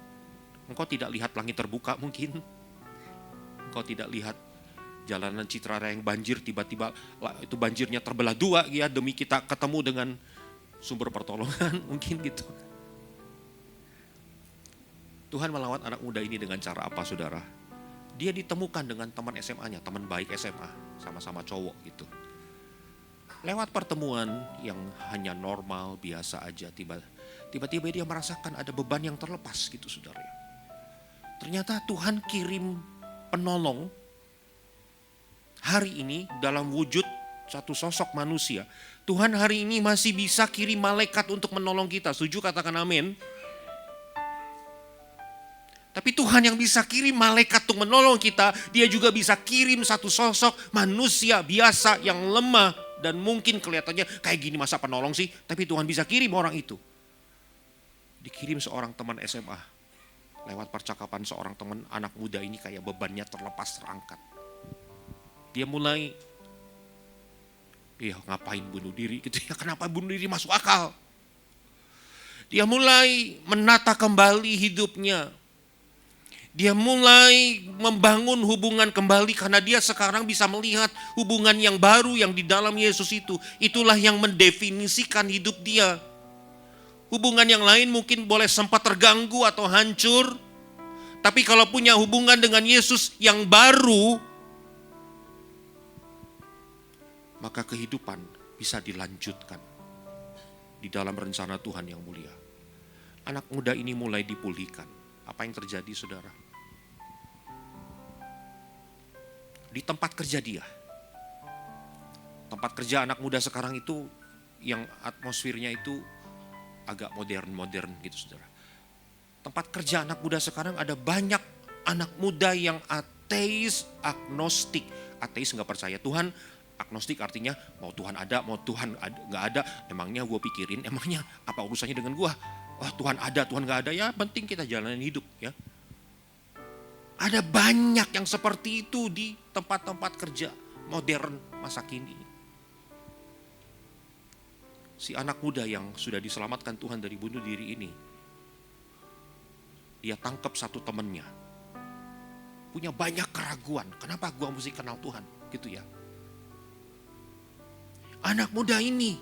Engkau tidak lihat langit terbuka mungkin. Engkau tidak lihat jalanan Citraraya yang banjir, tiba-tiba itu banjirnya terbelah dua ya demi kita ketemu dengan sumber pertolongan mungkin gitu. Tuhan melawat anak muda ini dengan cara apa saudara? Dia ditemukan dengan teman SMA-nya, teman baik SMA, sama-sama cowok gitu. Lewat pertemuan yang hanya normal, biasa aja, tiba-tiba dia merasakan ada beban yang terlepas gitu saudara. Ternyata Tuhan kirim penolong hari ini dalam wujud satu sosok manusia. Tuhan hari ini masih bisa kirim malaikat untuk menolong kita. Setuju katakan amin. Tapi Tuhan yang bisa kirim malaikat untuk menolong kita, dia juga bisa kirim satu sosok manusia biasa yang lemah dan mungkin kelihatannya kayak gini masa penolong sih. Tapi Tuhan bisa kirim orang itu. Dikirim seorang teman SMA. Lewat percakapan seorang teman anak muda ini kayak bebannya terlepas, terangkat. Dia mulai, ngapain bunuh diri gitu ya, kenapa bunuh diri masuk akal. Dia mulai menata kembali hidupnya. Dia mulai membangun hubungan kembali karena dia sekarang bisa melihat hubungan yang baru yang di dalam Yesus itu. Itulah yang mendefinisikan hidup dia. Hubungan yang lain mungkin boleh sempat terganggu atau hancur. Tapi kalau punya hubungan dengan Yesus yang baru, maka kehidupan bisa dilanjutkan di dalam rencana Tuhan yang mulia. Anak muda ini mulai dipulihkan. Apa yang terjadi saudara? Di tempat kerja dia. Tempat kerja anak muda sekarang itu yang atmosfernya itu agak modern gitu saudara. Tempat kerja anak muda sekarang ada banyak anak muda yang ateis, agnostik. Ateis nggak percaya Tuhan, agnostik artinya mau Tuhan ada, mau Tuhan nggak ada. Emangnya gue pikirin, emangnya apa urusannya dengan gue? Wah Tuhan ada, Tuhan nggak ada, ya penting kita jalanin hidup ya. Ada banyak yang seperti itu di tempat-tempat kerja modern masa kini. Si anak muda yang sudah diselamatkan Tuhan dari bunuh diri ini, dia tangkap satu temannya. Punya banyak keraguan, kenapa gua mesti kenal Tuhan gitu ya. Anak muda ini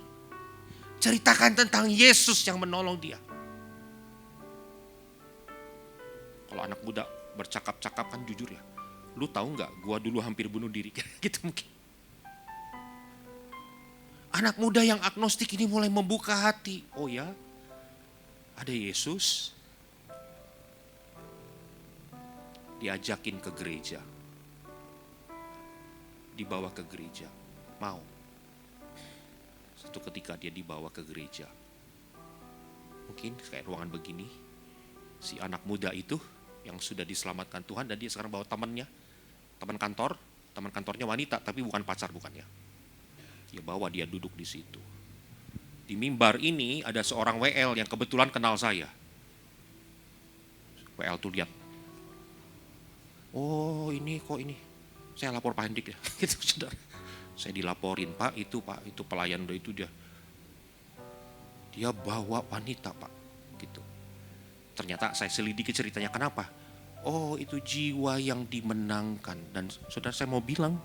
ceritakan tentang Yesus yang menolong dia. Kalau anak muda bercakap-cakap kan jujur ya. Lu tahu nggak? Gua dulu hampir bunuh diri gitu mungkin. Anak muda yang agnostik ini mulai membuka hati. Oh ya, ada Yesus. Diajakin ke gereja. Dibawa ke gereja. Mau. Satu ketika dia dibawa ke gereja. Mungkin kayak ruangan begini. Si anak muda itu yang sudah diselamatkan Tuhan dan dia sekarang bawa temannya, teman kantornya wanita tapi bukan pacar bukannya. Dia bawa dia duduk di situ. Di mimbar ini ada seorang WL yang kebetulan kenal saya. WL tuh lihat, oh ini kok ini, saya lapor Pak Hendik ya, gitu saudara. Saya dilaporin Pak itu pelayan itu dia bawa wanita Pak, gitu. Ternyata saya selidiki ceritanya kenapa. Oh itu jiwa yang dimenangkan. Dan saudara saya mau bilang,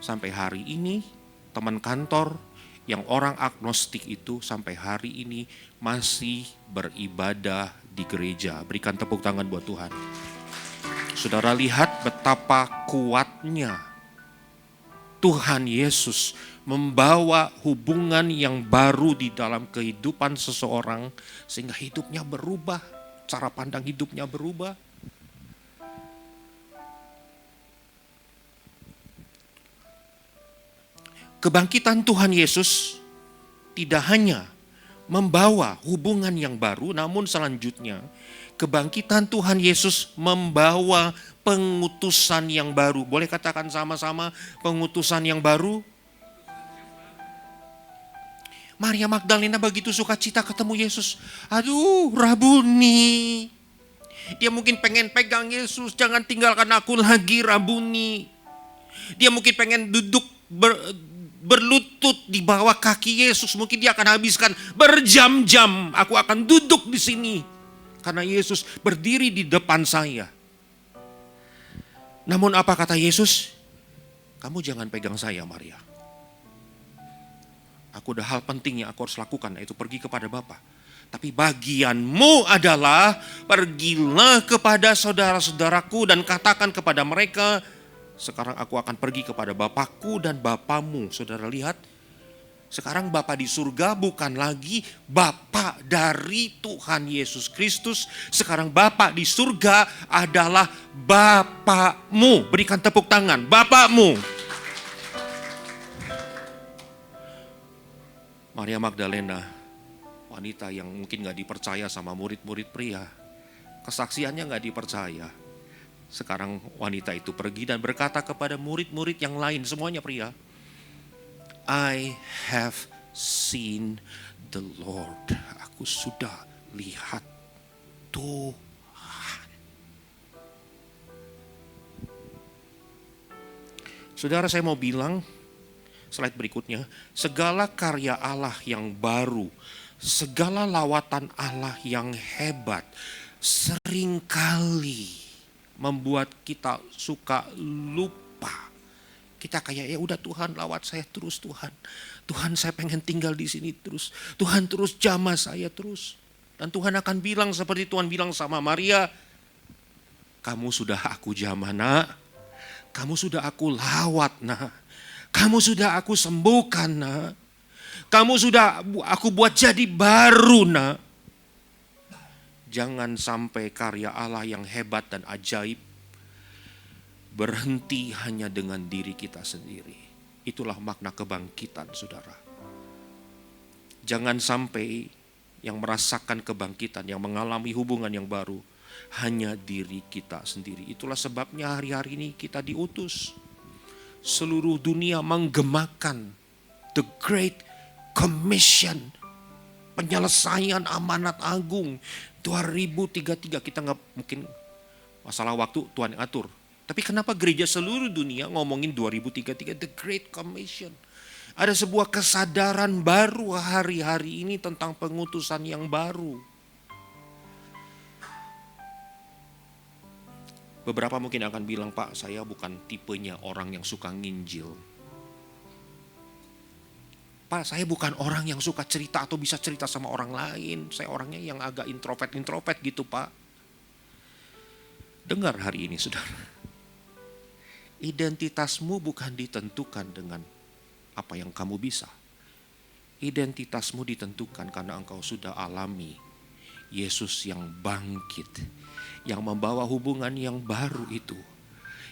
sampai hari ini teman kantor yang orang agnostik itu sampai hari ini masih beribadah di gereja. Berikan tepuk tangan buat Tuhan. Saudara lihat betapa kuatnya Tuhan Yesus membawa hubungan yang baru di dalam kehidupan seseorang sehingga hidupnya berubah. Cara pandang hidupnya berubah. Kebangkitan Tuhan Yesus tidak hanya membawa hubungan yang baru, namun selanjutnya kebangkitan Tuhan Yesus membawa pengutusan yang baru. Boleh katakan sama-sama pengutusan yang baru? Maria Magdalena begitu sukacita ketemu Yesus. Aduh, Rabuni. Dia mungkin pengen pegang Yesus, jangan tinggalkan aku lagi, Rabuni. Dia mungkin pengen duduk berlutut di bawah kaki Yesus. Mungkin dia akan habiskan berjam-jam. Aku akan duduk di sini. karena Yesus berdiri di depan saya. Namun apa kata Yesus? Kamu jangan pegang saya, Maria. Aku ada hal penting yang aku harus lakukan, yaitu pergi kepada Bapa. Tapi bagianmu adalah pergilah kepada saudara-saudaraku dan katakan kepada mereka, sekarang aku akan pergi kepada Bapakku dan Bapamu. Saudara lihat, sekarang Bapa di surga bukan lagi Bapa dari Tuhan Yesus Kristus. Sekarang Bapa di surga adalah Bapamu. Berikan tepuk tangan, Bapamu. Maria Magdalena, wanita yang mungkin gak dipercaya sama murid-murid pria. Kesaksiannya gak dipercaya. Sekarang wanita itu pergi dan berkata kepada murid-murid yang lain, semuanya pria, I have seen the Lord. Aku sudah lihat Tuhan. Saudara, saya mau bilang, slide berikutnya, segala karya Allah yang baru, segala lawatan Allah yang hebat, seringkali membuat kita suka lupa. Kita kayak ya udah Tuhan lawat saya terus Tuhan. Tuhan saya pengen tinggal di sini terus. Tuhan terus jamah saya terus. Dan Tuhan akan bilang seperti Tuhan bilang sama Maria, kamu sudah aku jamah nak. Kamu sudah aku lawat nak. Kamu sudah aku sembuhkan nak. Kamu sudah aku buat jadi baru nak. Jangan sampai karya Allah yang hebat dan ajaib berhenti hanya dengan diri kita sendiri. Itulah makna kebangkitan, saudara. Jangan sampai yang merasakan kebangkitan, yang mengalami hubungan yang baru, hanya diri kita sendiri. Itulah sebabnya hari-hari ini kita diutus. Seluruh dunia menggemakan The Great Commission. Penyelesaian amanat agung 2033. Kita nggak mungkin, masalah waktu Tuhan yang atur. Tapi kenapa gereja seluruh dunia ngomongin 2033 The Great Commission? Ada sebuah kesadaran baru hari-hari ini tentang pengutusan yang baru. Beberapa mungkin akan bilang, Pak, saya bukan tipenya orang yang suka nginjil. Pak, saya bukan orang yang suka cerita atau bisa cerita sama orang lain. Saya orangnya yang agak introvert gitu, Pak. Dengar hari ini, saudara. Identitasmu bukan ditentukan dengan apa yang kamu bisa. Identitasmu ditentukan karena engkau sudah alami Yesus yang bangkit, yang membawa hubungan yang baru itu.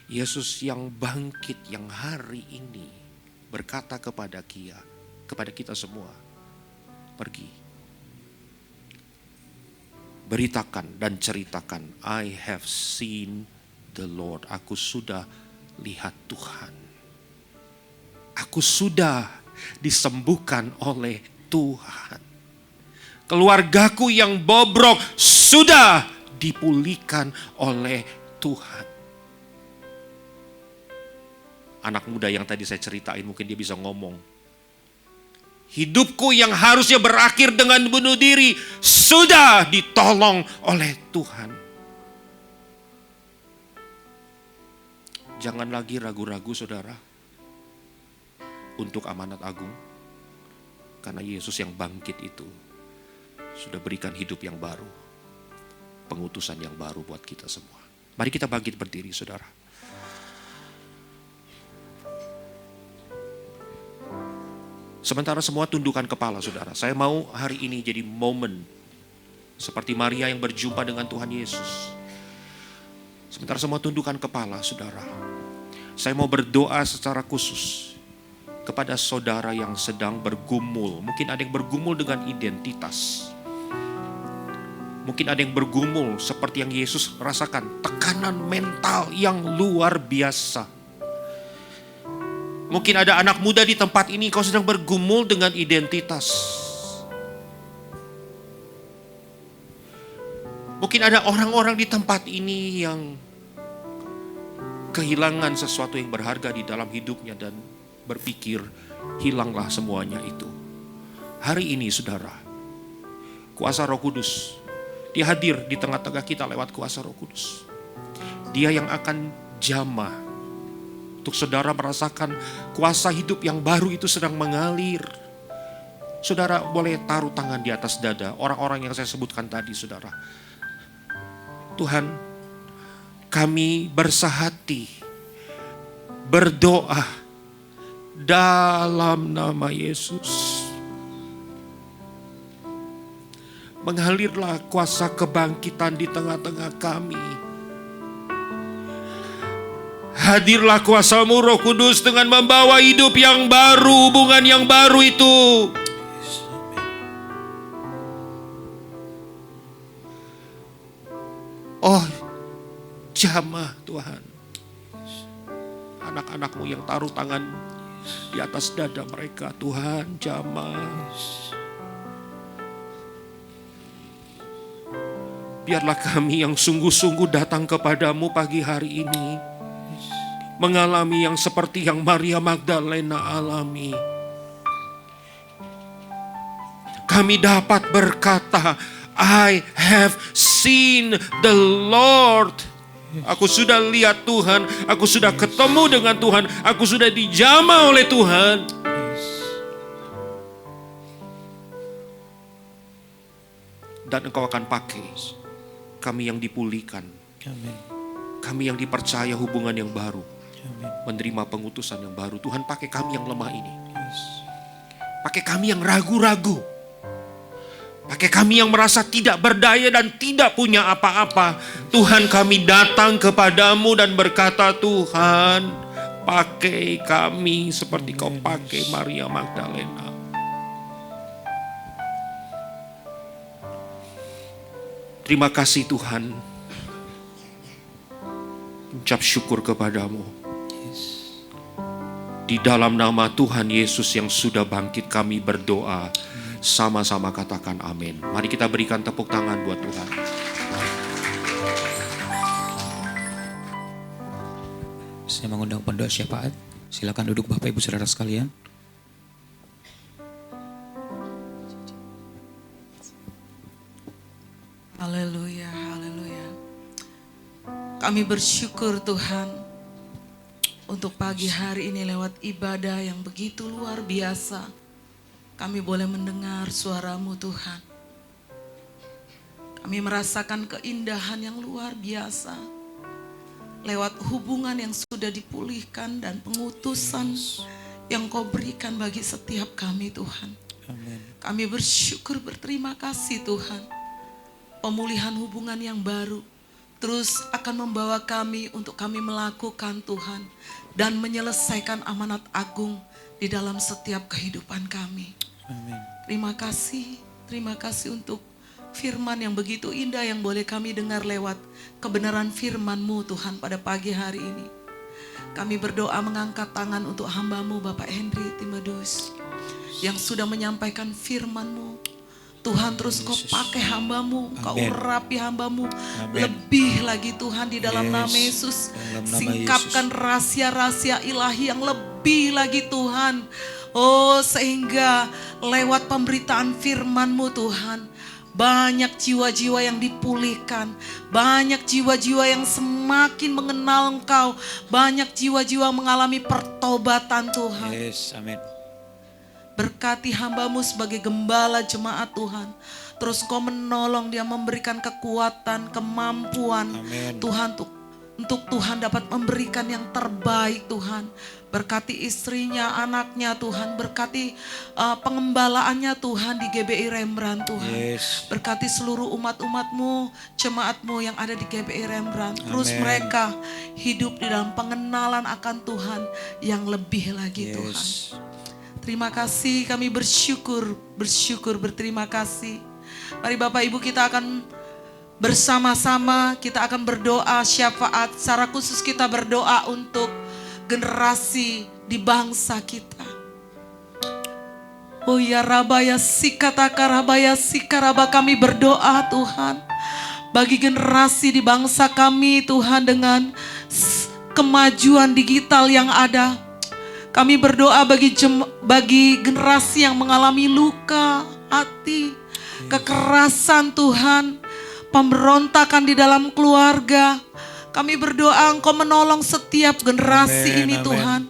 Yesus yang bangkit, yang hari ini berkata kepada kita semua, pergi. Beritakan dan ceritakan, I have seen the Lord. Aku sudah lihat Tuhan. Aku sudah disembuhkan oleh Tuhan. Keluargaku yang bobrok sudah dipulihkan oleh Tuhan. Anak muda yang tadi saya ceritain mungkin dia bisa ngomong. Hidupku yang harusnya berakhir dengan bunuh diri sudah ditolong oleh Tuhan. Jangan lagi ragu-ragu, saudara, untuk amanat agung. Karena Yesus yang bangkit itu sudah berikan hidup yang baru, pengutusan yang baru buat kita semua. Mari kita bangkit berdiri, saudara. Sementara semua tundukkan kepala, saudara. Saya mau hari ini jadi momen seperti Maria yang berjumpa dengan Tuhan Yesus. Sementara semua tundukkan kepala, saudara. Saya mau berdoa secara khusus kepada saudara yang sedang bergumul. Mungkin ada yang bergumul dengan identitas. Mungkin ada yang bergumul seperti yang Yesus rasakan. Tekanan mental yang luar biasa. Mungkin ada anak muda di tempat ini, kau sedang bergumul dengan identitas. Mungkin ada orang-orang di tempat ini yang kehilangan sesuatu yang berharga di dalam hidupnya dan berpikir hilanglah semuanya itu. Hari ini, saudara, kuasa Roh Kudus Dia hadir di tengah-tengah kita lewat kuasa Roh Kudus. Dia yang akan jamah untuk saudara merasakan kuasa hidup yang baru itu sedang mengalir. Saudara boleh taruh tangan di atas dada orang-orang yang saya sebutkan tadi, saudara. Tuhan, kami bersahati berdoa dalam nama Yesus. Mengalirlah kuasa kebangkitan di tengah-tengah kami. Hadirlah kuasa-Mu Roh Kudus dengan membawa hidup yang baru, hubungan yang baru itu. Oh, jamah Tuhan. Anak-anak-Mu yang taruh tangan di atas dada mereka, Tuhan, jamah. Biarlah kami yang sungguh-sungguh datang kepadamu pagi hari ini, mengalami yang seperti yang Maria Magdalena alami. Kami dapat berkata, I have seen the Lord. Aku sudah lihat Tuhan, aku sudah ketemu dengan Tuhan, aku sudah dijamah oleh Tuhan. Dan Engkau akan pakai kami yang dipulihkan, kami yang dipercaya hubungan yang baru, menerima pengutusan yang baru. Tuhan, pakai kami yang lemah ini, pakai kami yang ragu-ragu, pakai kami yang merasa tidak berdaya dan tidak punya apa-apa. Tuhan, kami datang kepadamu dan berkata, Tuhan, pakai kami seperti Kau pakai Maria Magdalena. Terima kasih Tuhan. Ucap syukur kepadamu. Di dalam nama Tuhan Yesus yang sudah bangkit kami berdoa. Sama-sama katakan amin. Mari kita berikan tepuk tangan buat Tuhan. Saya mengundang pendoa syafaat. Silakan duduk Bapak Ibu Saudara sekalian. Haleluya, haleluya. Kami bersyukur Tuhan untuk pagi hari ini lewat ibadah yang begitu luar biasa. Kami boleh mendengar suara-Mu Tuhan. Kami merasakan keindahan yang luar biasa. Lewat hubungan yang sudah dipulihkan dan pengutusan yang Kau berikan bagi setiap kami Tuhan. Amin. Kami bersyukur berterima kasih Tuhan. Pemulihan hubungan yang baru terus akan membawa kami untuk kami melakukan Tuhan dan menyelesaikan amanat agung di dalam setiap kehidupan kami. Amin. Terima kasih untuk firman yang begitu indah yang boleh kami dengar lewat kebenaran firman-Mu Tuhan pada pagi hari ini. Kami berdoa mengangkat tangan untuk hamba-Mu Bapak Henry Timotius yang sudah menyampaikan firman-Mu. Tuhan terus Kau pakai hamba-Mu, Kau urapi hamba-Mu lebih lagi Tuhan di dalam nama Yesus. Singkapkan rahasia-rahasia ilahi yang lebih lagi Tuhan. Oh, sehingga lewat pemberitaan firman-Mu Tuhan, banyak jiwa-jiwa yang dipulihkan, banyak jiwa-jiwa yang semakin mengenal Engkau, banyak jiwa-jiwa mengalami pertobatan Tuhan. Yes, amin. Berkati hamba-Mu sebagai gembala jemaat Tuhan. Terus Kau menolong dia, memberikan kekuatan, kemampuan. Amin. Tuhan untuk Tuhan dapat memberikan yang terbaik Tuhan. Berkati istrinya, anaknya Tuhan. Berkati pengembalaannya Tuhan di GBI Rembrandt Tuhan. Yes. Berkati seluruh umat-umat-Mu, jemaat-Mu yang ada di GBI Rembrandt. Terus mereka hidup di dalam pengenalan akan Tuhan yang lebih lagi Tuhan. Terima kasih, kami bersyukur, berterima kasih. Mari Bapak Ibu kita akan bersama-sama, kita akan berdoa syafaat. Secara khusus kita berdoa untuk generasi di bangsa kita. Oh ya Rabaya Sikataka Rabaya Sikaraba, kami berdoa Tuhan. Bagi generasi di bangsa kami Tuhan dengan kemajuan digital yang ada. Kami berdoa bagi generasi yang mengalami luka hati, kekerasan Tuhan, pemberontakan di dalam keluarga. Kami berdoa Engkau menolong setiap generasi Amin, ini amin. Tuhan.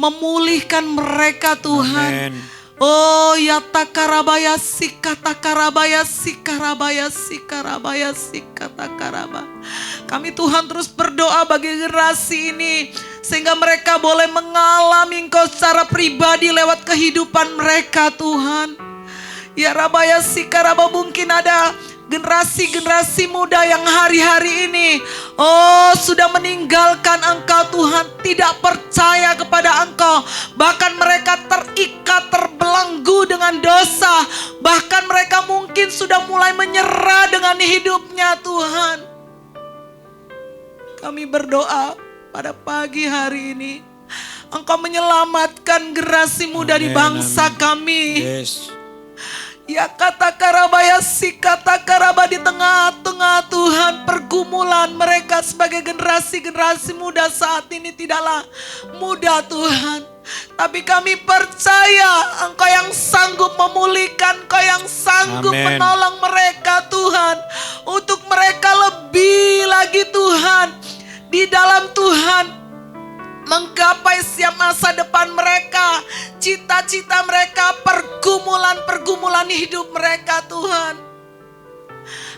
Memulihkan mereka Tuhan. Amin. Oh ya takarabaya sikatakara sikataraba. Kami Tuhan terus berdoa bagi generasi ini. Sehingga mereka boleh mengalami Engkau secara pribadi lewat kehidupan mereka Tuhan. Ya Rabaya Sikaraba, mungkin ada generasi-generasi muda yang hari-hari ini sudah meninggalkan Engkau Tuhan, tidak percaya kepada Engkau. Bahkan mereka terikat, terbelenggu dengan dosa. Bahkan mereka mungkin sudah mulai menyerah dengan hidupnya Tuhan. Kami berdoa pada pagi hari ini, Engkau menyelamatkan generasi muda di Amin, bangsa amin. kami. Yes. Ya kata karabaya si kata karaba di tengah-tengah Tuhan pergumulan mereka sebagai generasi-generasi muda saat ini tidaklah mudah Tuhan. Tapi kami percaya Engkau yang sanggup memulihkan, Engkau yang sanggup Amin. menolong mereka Tuhan. Untuk mereka lebih lagi Tuhan, di dalam Tuhan menggapai siap masa depan mereka, cita-cita mereka, pergumulan-pergumulan hidup mereka Tuhan.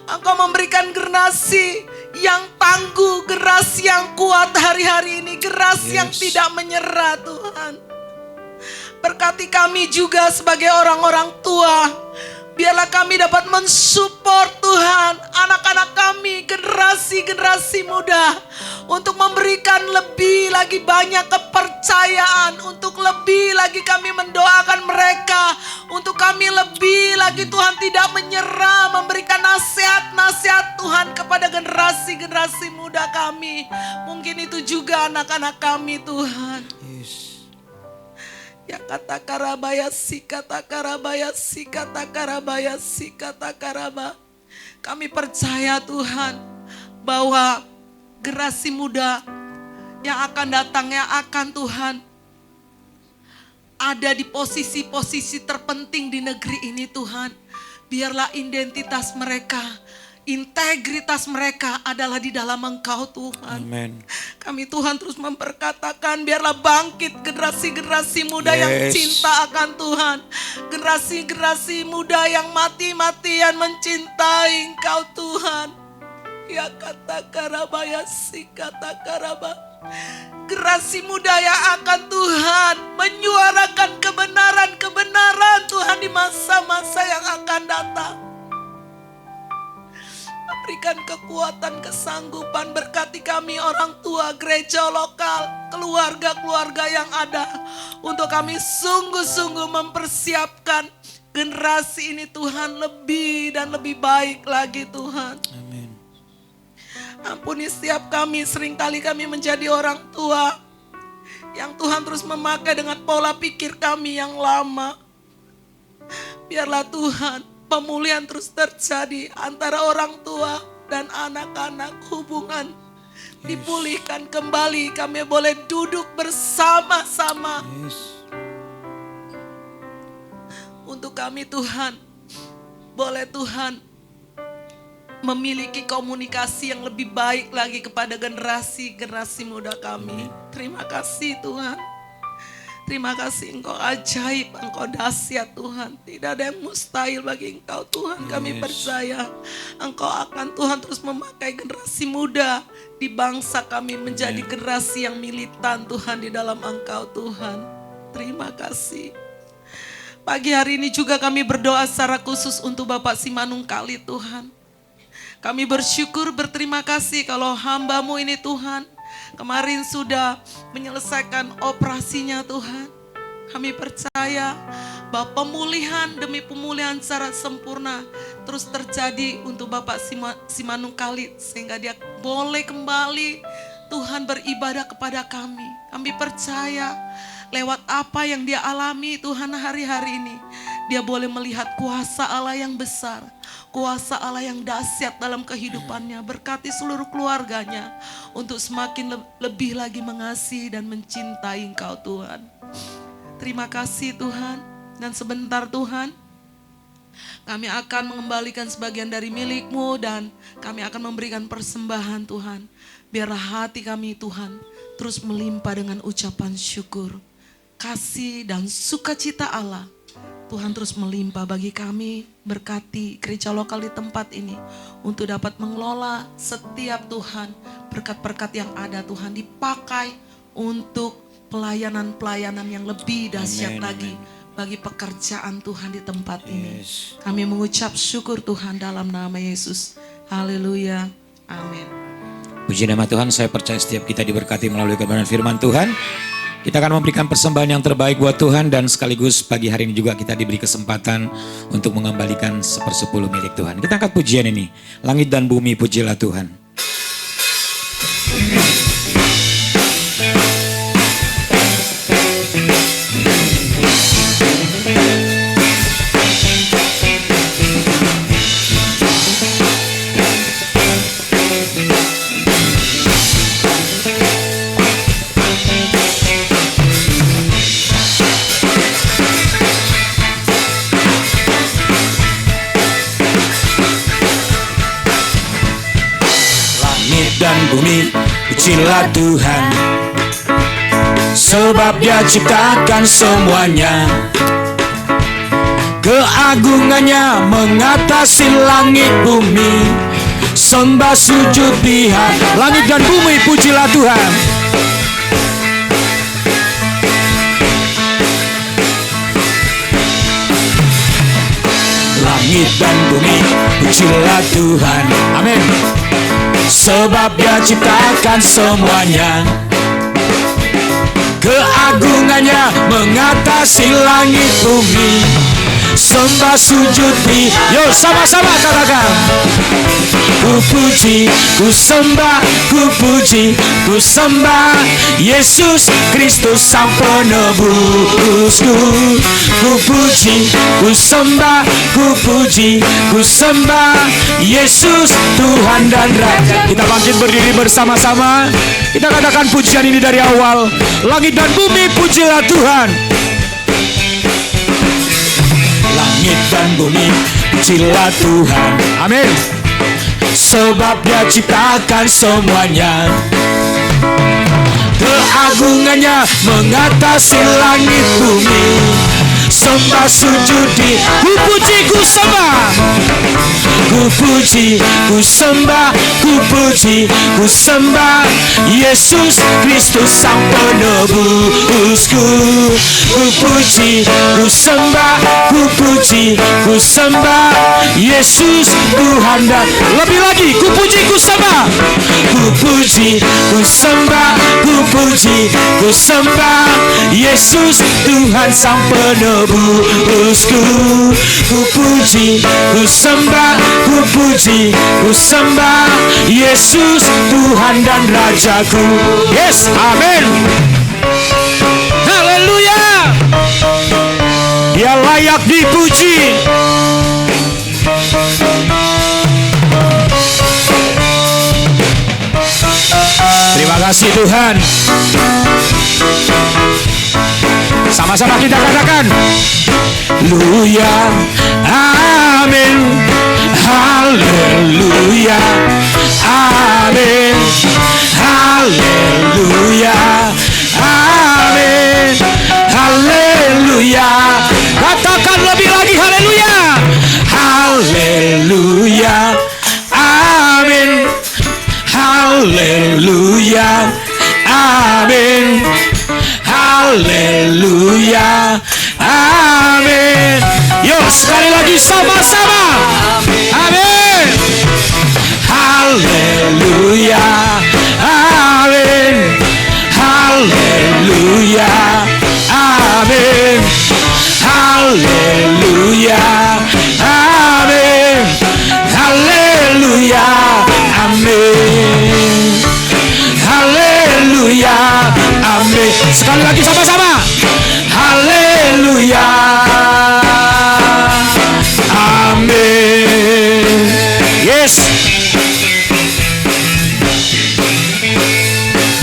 Engkau memberikan generasi yang tangguh, generasi yang kuat hari-hari ini, generasi yang Yes. tidak menyerah Tuhan. Berkati kami juga sebagai orang-orang tua. Biarlah kami dapat mensupport Tuhan anak-anak kami, generasi-generasi muda, untuk memberikan lebih lagi banyak kepercayaan, untuk lebih lagi kami mendoakan mereka, untuk kami lebih lagi Tuhan tidak menyerah, memberikan nasihat-nasihat Tuhan kepada generasi-generasi muda kami. Mungkin itu juga anak-anak kami Tuhan. Yes. Ya kata karabaya si kata karabaya si kata karabaya si kata karaba. Kami percaya Tuhan bahwa generasi muda yang akan datang, yang akan Tuhan ada di posisi-posisi terpenting di negeri ini Tuhan. Biarlah identitas mereka, integritas mereka adalah di dalam Engkau Tuhan. Amin. Kami Tuhan terus memperkatakan biarlah bangkit generasi-generasi muda yang Yes. cinta akan Tuhan. Generasi-generasi muda yang mati-matian mencintai Engkau Tuhan. Ya kata karabaya si kata karaba. Generasi muda yang akan Tuhan menyuarakan kebenaran-kebenaran Tuhan di masa-masa yang akan datang. Berikan kekuatan, kesanggupan, berkati kami orang tua, gereja lokal, keluarga-keluarga yang ada. Untuk kami sungguh-sungguh mempersiapkan generasi ini Tuhan lebih dan lebih baik lagi Tuhan. Amin. Ampuni setiap kami, seringkali kami menjadi orang tua yang Tuhan terus memakai dengan pola pikir kami yang lama. Biarlah Tuhan pemulihan terus terjadi antara orang tua dan anak-anak, hubungan dipulihkan kembali. Kami boleh duduk bersama-sama. Yes. Untuk kami Tuhan, boleh Tuhan memiliki komunikasi yang lebih baik lagi kepada generasi-generasi muda kami. Terima kasih Tuhan. Terima kasih Engkau ajaib, Engkau dahsyat Tuhan. Tidak ada yang mustahil bagi Engkau Tuhan. Kami Yes. percaya Engkau akan Tuhan terus memakai generasi muda di bangsa kami menjadi Amin. generasi yang militan Tuhan di dalam Engkau Tuhan. Terima kasih. Pagi hari ini juga kami berdoa secara khusus untuk Bapak Simanung Kali Tuhan. Kami bersyukur, berterima kasih kalau hamba-Mu ini Tuhan kemarin sudah menyelesaikan operasinya Tuhan. Kami percaya bahwa pemulihan demi pemulihan secara sempurna terus terjadi untuk Bapak Simanung Kali. Sehingga dia boleh kembali Tuhan beribadah kepada kami. Kami percaya lewat apa yang dia alami Tuhan hari-hari ini, dia boleh melihat kuasa Allah yang besar, kuasa Allah yang dahsyat dalam kehidupannya. Berkati seluruh keluarganya untuk semakin lebih lagi mengasihi dan mencintai Engkau Tuhan. Terima kasih Tuhan. Dan sebentar Tuhan, Kami akan mengembalikan sebagian dari milik-Mu dan kami akan memberikan persembahan Tuhan. Biarlah hati kami Tuhan terus melimpah dengan ucapan syukur. Kasih dan sukacita Allah Tuhan terus melimpah bagi kami. Berkati gereja lokal di tempat ini untuk dapat mengelola setiap Tuhan berkat-berkat yang ada Tuhan dipakai untuk pelayanan-pelayanan yang lebih dahsyat Amin, lagi bagi pekerjaan Tuhan di tempat ini. Yes. Kami mengucap syukur Tuhan dalam nama Yesus. Haleluya. Amin. Puji nama Tuhan, saya percaya setiap kita diberkati melalui kebenaran firman Tuhan. Kita akan memberikan persembahan yang terbaik buat Tuhan dan sekaligus pagi hari ini juga kita diberi kesempatan untuk mengembalikan 1/10 milik Tuhan. Kita angkat pujian ini. Langit dan bumi pujilah Tuhan. Dan bumi pujilah Tuhan, sebab Dia ciptakan semuanya. Keagungannya mengatasi langit bumi, sembah sujud Dia. Langit dan bumi pujilah Tuhan. Langit dan bumi pujilah Tuhan. Amin. Sebab Dia ciptakan semuanya. Keagungannya mengatasi langit bumi, sembah sujud di. Yo sama-sama katakan. Ku puji, ku sembah, ku puji, ku sembah Yesus Kristus Sang Penebusku. Ku puji, ku sembah, ku puji, ku sembah Yesus Tuhan dan Raja. Kita bangkit berdiri bersama-sama. Kita katakan pujian ini dari awal. Langit dan bumi pujilah Tuhan. Langit dan bumi pujilah Tuhan. Amin. Sebab Dia ciptakan semuanya. Keagungannya mengatasi langit bumi, sembah sujud di. Ku puji, ku sembah. Ku puji, ku sembah, ku puji, ku sembah Yesus Kristus Sang Penebusku. Ku puji, ku sembah, ku puji, ku sembah Yesus Tuhan dan. Lebih lagi, ku puji, ku sembah. Ku puji, ku sembah, ku puji, ku sembah Yesus Tuhan Sang Penebusku. Ku puji, ku sembah, ku puji, ku sembah Yesus Tuhan dan Rajaku. Yes, amin. Haleluya. Dia layak dipuji. Terima kasih Tuhan. Sama-sama kita katakan. Haleluya, amin. Haleluya, amin. Haleluya, amin. Haleluya. Katakan lebih lagi, haleluya. Haleluya, amin. Haleluya, amin. Haleluya, amin. Yuk sekali lagi sama-sama. Amin. Haleluya, amin. Haleluya, amin. Haleluya, amin. Haleluya, amin. Haleluya, amin. Sekali lagi sama-sama. Haleluya, amin. Yes.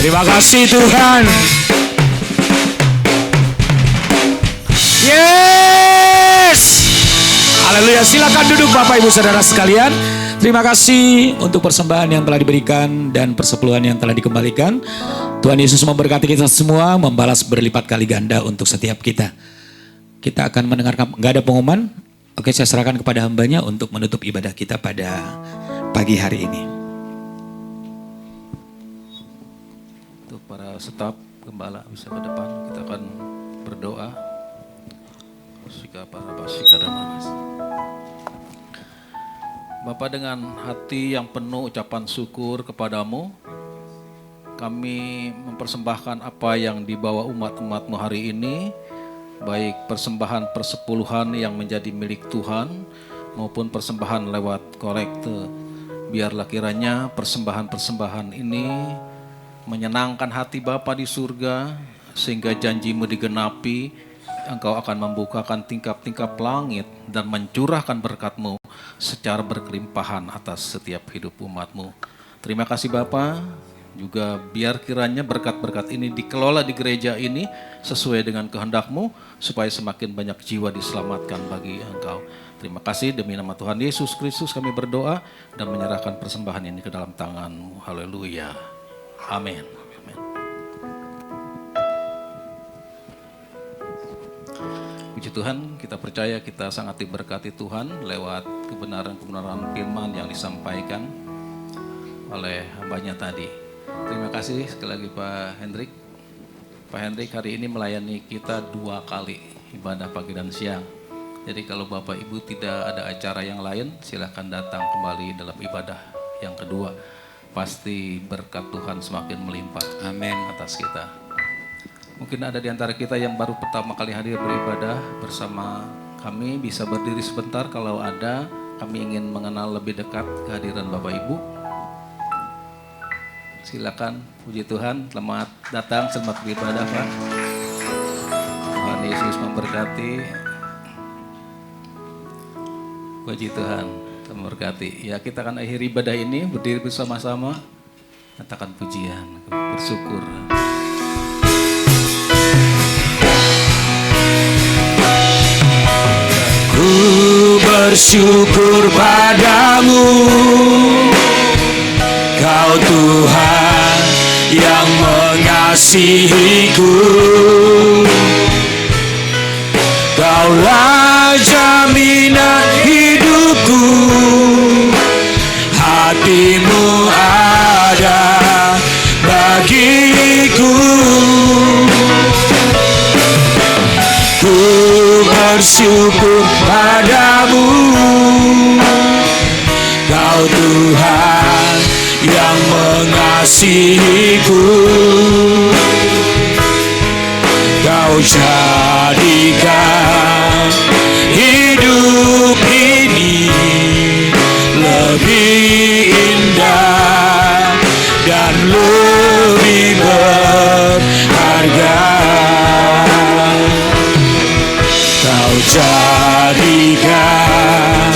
Terima kasih Tuhan. Yes. Haleluya, silakan duduk Bapak Ibu Saudara sekalian. Terima kasih untuk persembahan yang telah diberikan dan persepuluhan yang telah dikembalikan. Tuhan Yesus memberkati kita semua, membalas berlipat kali ganda untuk setiap kita. Kita akan mendengarkan, nggak ada pengumuman. Oke, saya serahkan kepada hambanya untuk menutup ibadah kita pada pagi hari ini. Untuk para staf gembala bisa ke depan, kita akan berdoa. Bapa, dengan hati yang penuh ucapan syukur kepadamu, kami mempersembahkan apa yang dibawa umat-umatmu hari ini, baik persembahan persepuluhan yang menjadi milik Tuhan maupun persembahan lewat kolekte. Biarlah kiranya persembahan-persembahan ini menyenangkan hati Bapa di surga, sehingga janjimu digenapi. Engkau akan membukakan tingkap-tingkap langit dan mencurahkan berkat-Mu secara berkelimpahan atas setiap hidup umat-Mu. Terima kasih Bapa. Juga biar kiranya berkat-berkat ini dikelola di gereja ini sesuai dengan kehendak-Mu, supaya semakin banyak jiwa diselamatkan bagi Engkau. Terima kasih, demi nama Tuhan Yesus Kristus kami berdoa dan menyerahkan persembahan ini ke dalam tangan-Mu. Haleluya. Amin. Puji Tuhan, kita percaya kita sangat diberkati Tuhan lewat kebenaran-kebenaran firman yang disampaikan oleh hambanya tadi. Terima kasih sekali lagi Pak Hendrik. Pak Hendrik hari ini melayani kita 2 kali ibadah pagi dan siang. Jadi kalau Bapak Ibu tidak ada acara yang lain, silakan datang kembali dalam ibadah yang kedua. Pasti berkat Tuhan semakin melimpah. Amin atas kita. Mungkin ada di antara kita yang baru pertama kali hadir beribadah bersama kami, bisa berdiri sebentar kalau ada. Kami ingin mengenal lebih dekat kehadiran Bapak Ibu. Silakan, puji Tuhan, selamat datang, selamat beribadah Pak. Tuhan Yesus memberkati. Puji Tuhan, selamat memberkati. Ya, kita akan akhiri ibadah ini, berdiri bersama-sama, katakan pujian, bersyukur. Ku bersyukur padamu, Kau Tuhan yang mengasihiku. Kaulah jaminan hidupku, hati-Mu ada bagiku. Ku bersyukur padamu, Kau Tuhan yang mengasihiku. Kau jadikan hidup ini lebih indah dan lebih berharga. Kau jadikan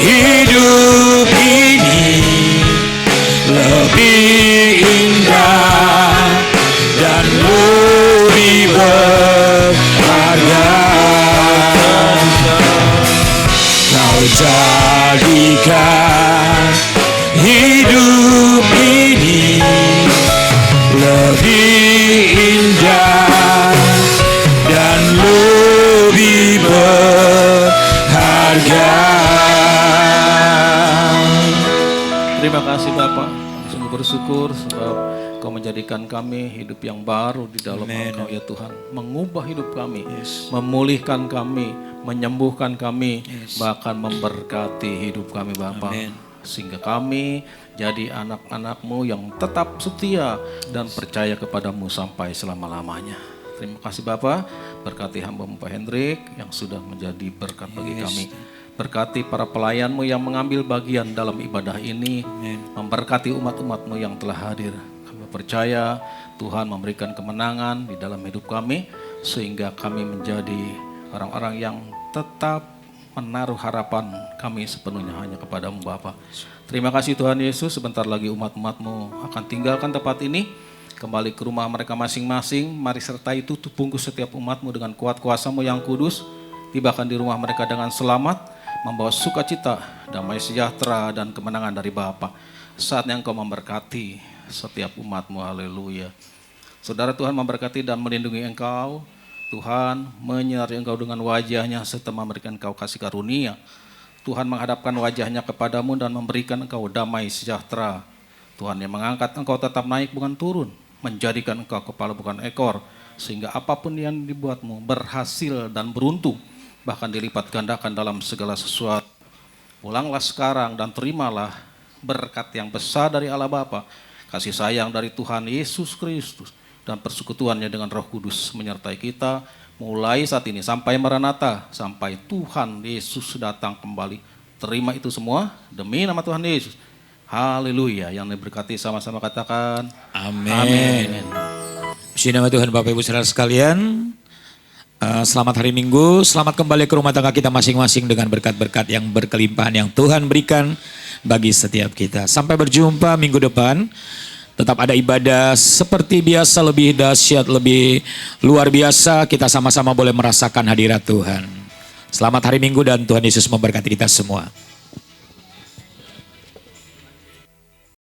hidup ini lebih indah dan lebih berharga. Kau jadikan hidup ini lebih indah dan lebih berharga. Terima kasih Bapak, sungguh bersyukur sebab Kau menjadikan kami hidup yang baru di dalam Engkau ya Tuhan. Mengubah hidup kami, memulihkan kami, menyembuhkan kami, bahkan memberkati hidup kami Bapak. Sehingga kami jadi anak-anak-Mu yang tetap setia dan percaya kepadamu sampai selama-lamanya. Terima kasih Bapak, berkati hamba-Mu Pak Hendrik yang sudah menjadi berkat bagi kami. Berkati para pelayan-Mu yang mengambil bagian dalam ibadah ini. Memberkati umat-umat-Mu yang telah hadir. Kami percaya Tuhan memberikan kemenangan di dalam hidup kami, sehingga kami menjadi orang-orang yang tetap menaruh harapan kami sepenuhnya hanya kepadamu Bapa. Terima kasih Tuhan Yesus, sebentar lagi umat-umat-Mu akan tinggalkan tempat ini, kembali ke rumah mereka masing-masing. Mari sertai tutup bungkus setiap umat-Mu dengan kuat kuasa-Mu yang kudus, tibakan di rumah mereka dengan selamat. membawa sukacita, damai sejahtera, dan kemenangan dari Bapa. Saatnya Engkau memberkati setiap umat-Mu, haleluya. Saudara, Tuhan memberkati dan melindungi engkau. Tuhan menyinari engkau dengan wajah-Nya serta memberikan engkau kasih karunia. Tuhan menghadapkan wajah-Nya kepadamu dan memberikan engkau damai sejahtera. Tuhan yang mengangkat engkau tetap naik bukan turun, menjadikan engkau kepala bukan ekor, sehingga apapun yang dibuatmu berhasil dan beruntung, bahkan dilipat gandakan dalam segala sesuatu. Pulanglah sekarang dan terimalah berkat yang besar dari Allah Bapa, kasih sayang dari Tuhan Yesus Kristus, dan persekutuannya dengan Roh Kudus menyertai kita mulai saat ini sampai Maranatha, sampai Tuhan Yesus datang kembali. Terima itu semua demi nama Tuhan Yesus. Haleluya. Yang diberkati sama-sama katakan Amin. Puji nama Tuhan. Bapak Ibu Saudara sekalian, selamat hari Minggu, selamat kembali ke rumah tangga kita masing-masing dengan berkat-berkat yang berkelimpahan yang Tuhan berikan bagi setiap kita. Sampai berjumpa minggu depan. Tetap ada ibadah seperti biasa, lebih dahsyat, lebih luar biasa. Kita sama-sama boleh merasakan hadirat Tuhan. Selamat hari Minggu dan Tuhan Yesus memberkati kita semua.